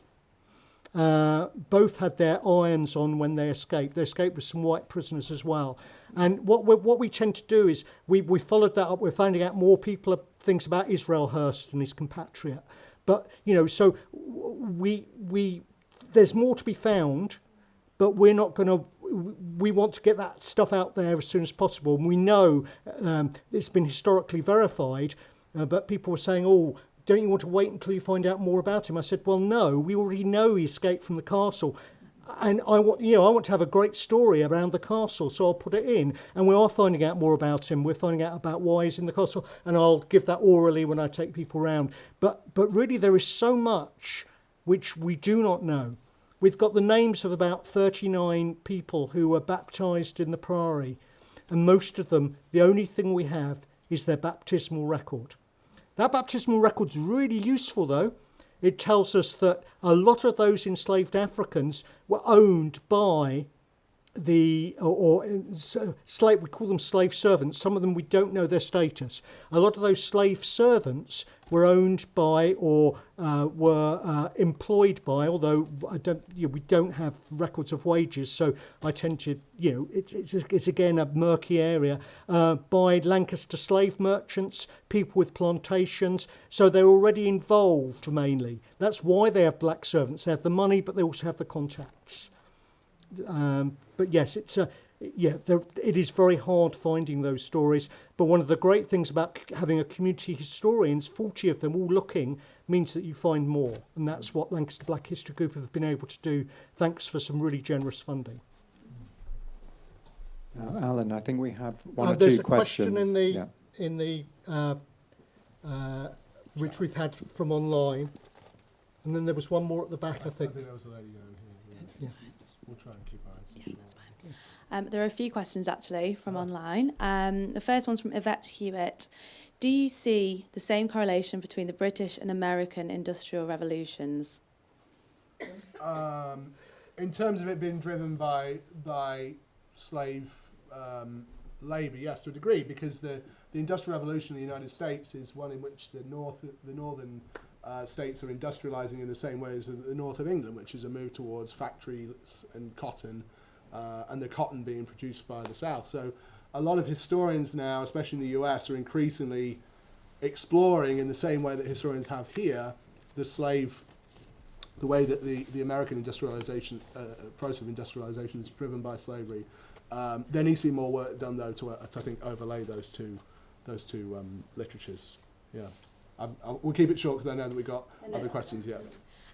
Both had their irons on when they escaped. They escaped with some white prisoners as well. And what we tend to do is we followed that up. We're finding out more things about Israel Hurst and his compatriot. But so there's more to be found. But we're not going to. We want to get that stuff out there as soon as possible. And we know it's been historically verified, but people were saying, "Oh, don't you want to wait until you find out more about him?" I said, "Well, no. We already know he escaped from the castle, and I want to have a great story around the castle, so I'll put it in. And we are finding out more about him. We're finding out about why he's in the castle, and I'll give that orally when I take people around. But really, there is so much which we do not know." we've got the names of about 39 people who were baptised in the Priory, and most of them, the only thing we have is their baptismal record. That baptismal record's really useful, though. It tells us that a lot of those enslaved Africans were owned by slave, we call them slave servants. Some of them we don't know their status. A lot of those slave servants were owned by or were employed by, although we don't have records of wages, so I tend to, it's again a murky area, by Lancaster slave merchants, people with plantations, so they're already involved mainly. That's why they have black servants. They have the money, but they also have the contacts. But yes, it is very hard finding those stories. But one of the great things about having a community historians, 40 of them all looking, means that you find more. And that's what Lancaster Black History Group have been able to do, thanks for some really generous funding. Now, Alan, I think we have one or there's two a questions. question in the which we've had from online. And then there was one more at the back, I think. I think there was a lady down here. Yeah. We'll try and keep our answers short. That's fine. There are a few questions actually from online. The first one's from Yvette Hewitt. Do you see the same correlation between the British and American industrial revolutions? In terms of it being driven by slave labour, yes, to a degree, because the Industrial Revolution in the United States is one in which the northern states are industrialising in the same way as the north of England, which is a move towards factories and cotton, and the cotton being produced by the south. So a lot of historians now, especially in the US, are increasingly exploring in the same way that historians have here the way that the American industrialization process of industrialization is driven by slavery. There needs to be more work done though to I think overlay those two literatures. Yeah, we'll keep it short because I know that we've got other questions yet.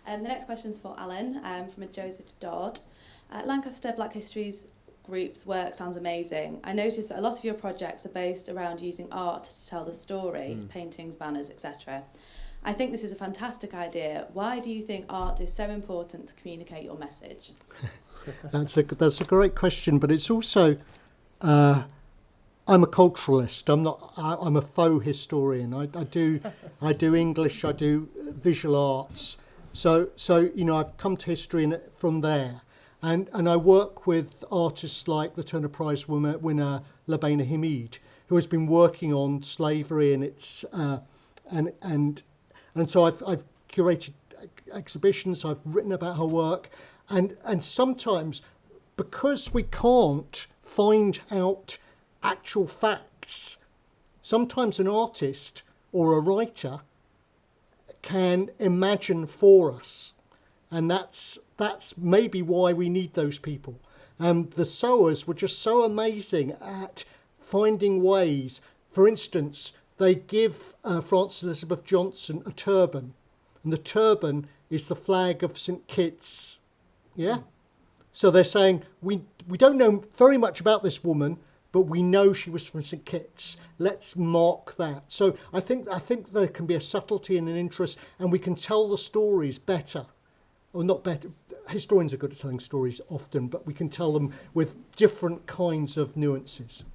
The next question's for Alan from a Joseph Dodd. Lancaster Black History Group's work sounds amazing. I noticed that a lot of your projects are based around using art to tell the story, paintings, banners, etc. I think this is a fantastic idea. Why do you think art is so important to communicate your message? That's a great question, but it's also I'm a culturalist. I'm a faux historian. I do English. I do visual arts. So I've come to history from there, and I work with artists like the Turner Prize winner Labena Hamid, who has been working on slavery and its and so I've curated exhibitions. I've written about her work, and sometimes because we can't find out actual facts, sometimes an artist or a writer can imagine for us, and that's maybe why we need those people. The sewers were just so amazing at finding ways. For instance, they give Frances Elizabeth Johnson a turban, and the turban is the flag of St Kitts. Yeah, so they're saying we don't know very much about this woman, but we know she was from St Kitts. Let's mark that. So I think there can be a subtlety and an interest, and we can tell the stories better, or not better. Historians are good at telling stories often, but we can tell them with different kinds of nuances.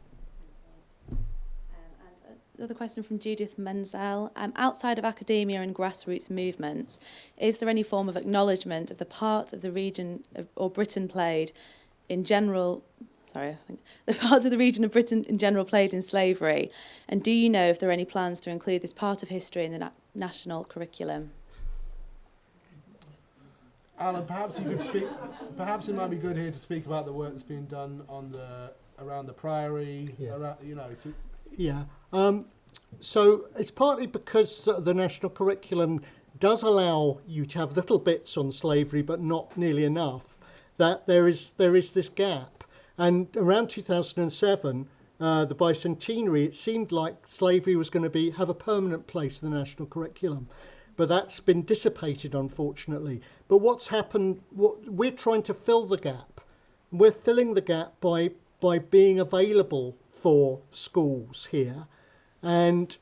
Another question from Judith Menzel. Outside of academia and grassroots movements, is there any form of acknowledgement of the part of the region or Britain played in general? The part of the region of Britain in general played in slavery, and do you know if there are any plans to include this part of history in the national curriculum? Alan, perhaps you could speak. Perhaps it might be good here to speak about the work that's been done around the Priory. Yeah. So it's partly because the national curriculum does allow you to have little bits on slavery, but not nearly enough, that there is this gap. And around 2007, the bicentenary, it seemed like slavery was going to have a permanent place in the national curriculum. But that's been dissipated, unfortunately. But what's happened, we're trying to fill the gap. We're filling the gap by being available for schools here. And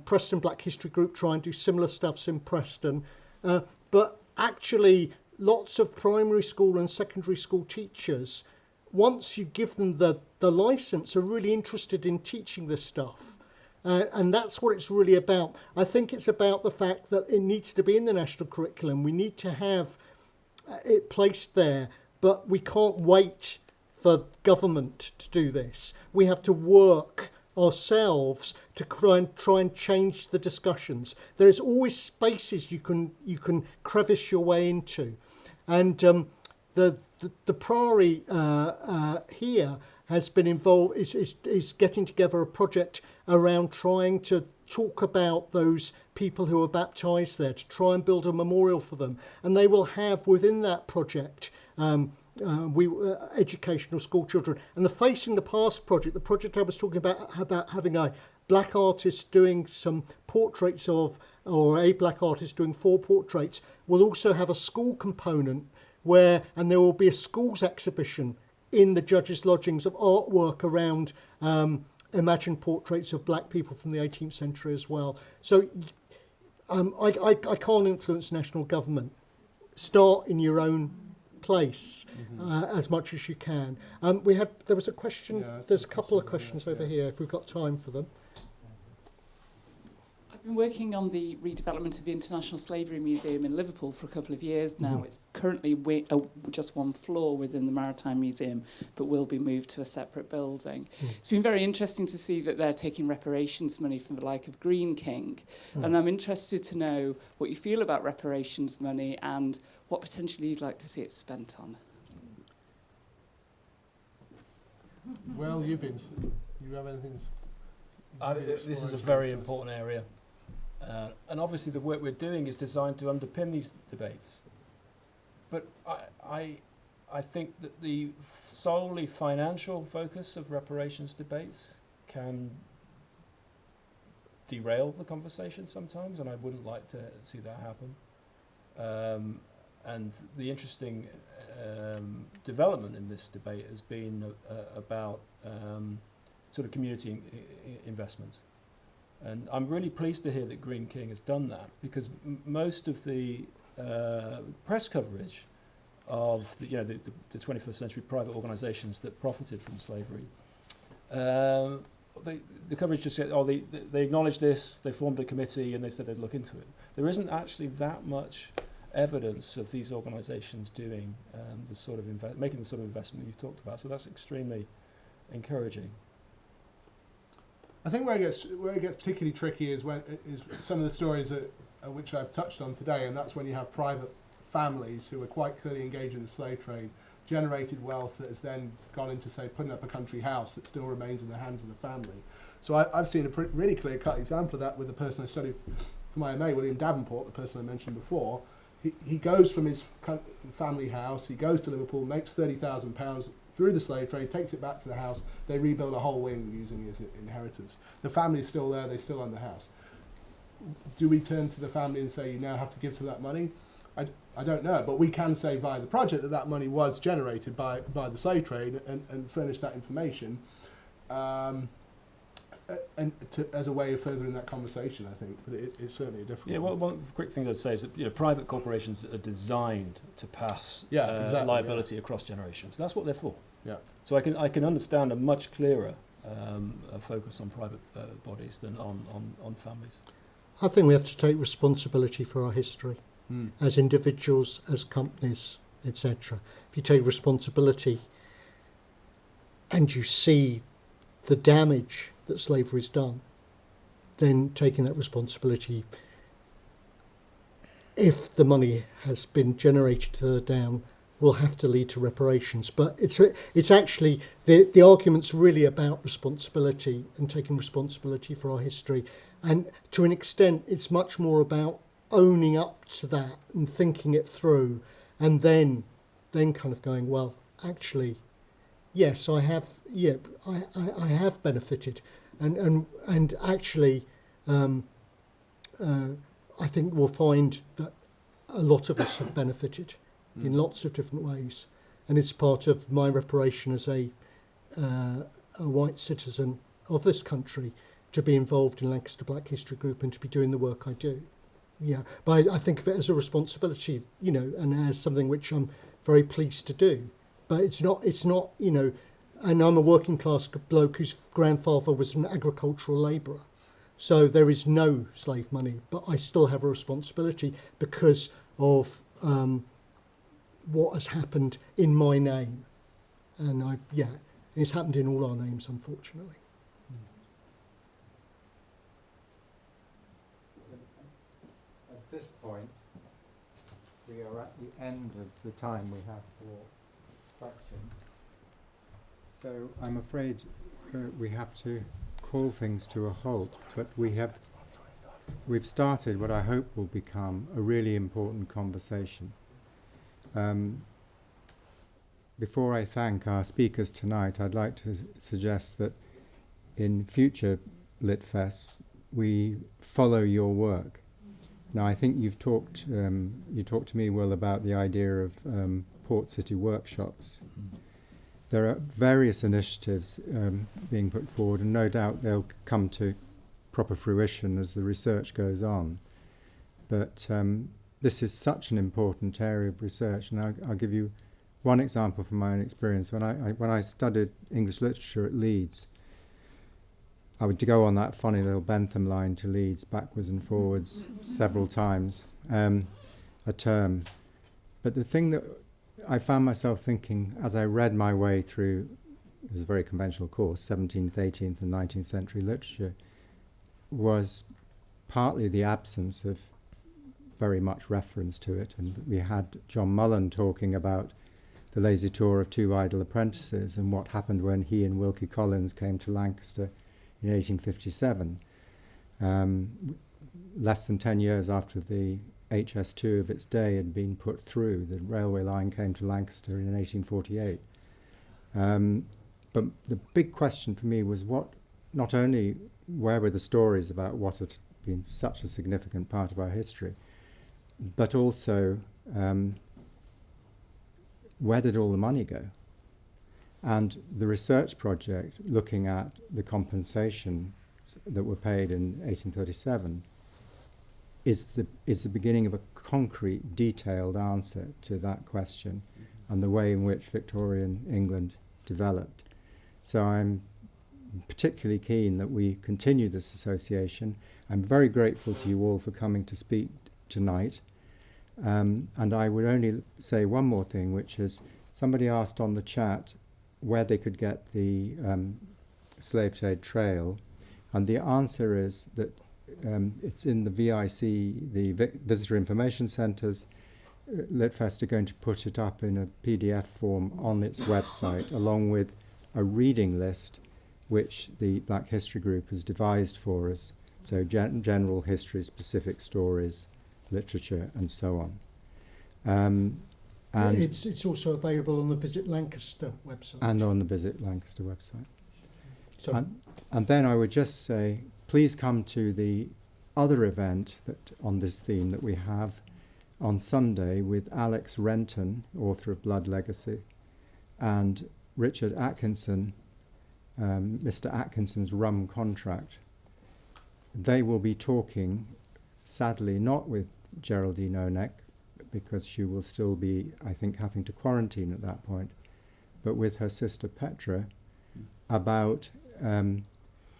Preston Black History Group try and do similar stuffs in Preston. But actually, lots of primary school and secondary school teachers, once you give them the licence, are really interested in teaching this stuff. And that's what it's really about. I think it's about the fact that it needs to be in the national curriculum. We need to have it placed there, but we can't wait for government to do this. We have to work ourselves to try and change the discussions. There's always spaces you can crevice your way into, and the Priory here has been involved, is getting together a project around trying to talk about those people who are baptised there, to try and build a memorial for them. And they will have within that project educational school children. And the Facing the Past project, the project I was talking about having a black artist doing some portraits of, or a black artist doing 4 portraits, will also have a school component and there will be a schools exhibition in the judges' lodgings of artwork around imagined portraits of black people from the 18th century as well. So I can't influence national government. Start in your own place as much as you can. There was a question. Yeah, there's a couple of questions over here if we've got time for them. I've been working on the redevelopment of the International Slavery Museum in Liverpool for a couple of years now. It's currently just one floor within the Maritime Museum, but will be moved to a separate building. It's been very interesting to see that they're taking reparations money from the like of Green King. And I'm interested to know what you feel about reparations money and what potentially you'd like to see it spent on. Well, you have anything? This is a very important area. And obviously the work we're doing is designed to underpin these debates. But I think that the solely financial focus of reparations debates can derail the conversation sometimes, and I wouldn't like to see that happen. And the interesting development in this debate has been about sort of community investment. And I'm really pleased to hear that Green King has done that, because most of the press coverage of the 21st century private organisations that profited from slavery, the coverage just said, they acknowledged this, they formed a committee, and they said they'd look into it. There isn't actually that much evidence of these organisations doing making the sort of investment you've talked about. So that's extremely encouraging. I think where it gets particularly tricky is some of the stories which I've touched on today, and that's when you have private families who are quite clearly engaged in the slave trade, generated wealth that has then gone into, say, putting up a country house that still remains in the hands of the family. So I've seen a really clear-cut example of that with the person I studied for my MA, William Davenport, the person I mentioned before. He goes from his family house, he goes to Liverpool, makes £30,000 through the slave trade, takes it back to the house, they rebuild a whole wing using his inheritance. The family's still there, they still own the house. Do we turn to the family and say, you now have to give some of that money? I don't know, but we can say via the project that money was generated by the slave trade and furnish that information as a way of furthering that conversation, I think. But it's certainly a difficult one. One quick thing I'd say is that private corporations are designed to pass liability across generations. That's what they're for. Yeah. So I can understand a much clearer focus on private bodies than on families. I think we have to take responsibility for our history as individuals, as companies, etc. If you take responsibility and you see the damage that slavery's done, then taking that responsibility, if the money has been generated further down, will have to lead to reparations. But it's actually, the argument's really about responsibility and taking responsibility for our history. And to an extent, it's much more about owning up to that and thinking it through, and then kind of going, well, actually, yes, I have benefited, and actually, I think we'll find that a lot of us have benefited in lots of different ways, and it's part of my reparation as a white citizen of this country to be involved in Lancaster Black History Group and to be doing the work I do. Yeah, but I think of it as a responsibility, you know, and as something which I'm very pleased to do. But it's not, you know, and I'm a working class bloke whose grandfather was an agricultural labourer. So there is no slave money, but I still have a responsibility because of what has happened in my name. And it's happened in all our names, unfortunately. At this point, we are at the end of the time we have for questions. So I'm afraid we have to call things to a halt, but we've started what I hope will become a really important conversation. Before I thank our speakers tonight, I'd like to suggest that in future Litfests we follow your work. Now, I think you talked to me, Will, about the idea of port city workshops. There are various initiatives being put forward, and no doubt they'll come to proper fruition as the research goes on. But this is such an important area of research, and I'll give you one example from my own experience. When I studied English literature at Leeds, I would go on that funny little Bentham line to Leeds backwards and forwards several times a term. But the thing that I found myself thinking as I read my way through, it was a very conventional course, 17th, 18th and 19th century literature, was partly the absence of very much reference to it. And we had John Mullen talking about the lazy tour of two idle apprentices and what happened when he and Wilkie Collins came to Lancaster in 1857. Less than 10 years after the HS2 of its day had been put through, the railway line came to Lancaster in 1848. But the big question for me was not only where were the stories about what had been such a significant part of our history, but also where did all the money go? And the research project looking at the compensation that were paid in 1837 is the beginning of a concrete, detailed answer to that question and the way in which Victorian England developed. So I'm particularly keen that we continue this association. I'm very grateful to you all for coming to speak tonight. And I would only say one more thing, which is somebody asked on the chat where they could get the slave trade trail, and the answer is that it's in the VIC, the Visitor Information Centres. Litfest are going to put it up in a PDF form on its website, along with a reading list which the Black History Group has devised for us, so general history, specific stories, literature, and so on. And it's also available on the Visit Lancaster website. And on the Visit Lancaster website. And then I would just say, please come to the other event that on this theme that we have on Sunday with Alex Renton, author of Blood Legacy, and Richard Atkinson, Mr. Atkinson's Rum Contract. They will be talking, sadly, not with Geraldine Onek, because she will still be, I think, having to quarantine at that point, but with her sister Petra, about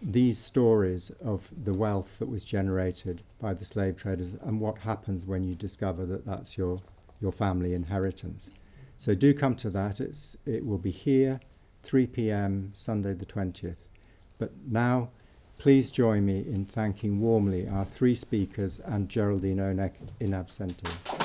these stories of the wealth that was generated by the slave traders and what happens when you discover that that's your family inheritance. So do come to that. It will be here, 3 p.m, Sunday the 20th. But now, please join me in thanking warmly our three speakers and Geraldine Onek in absentia.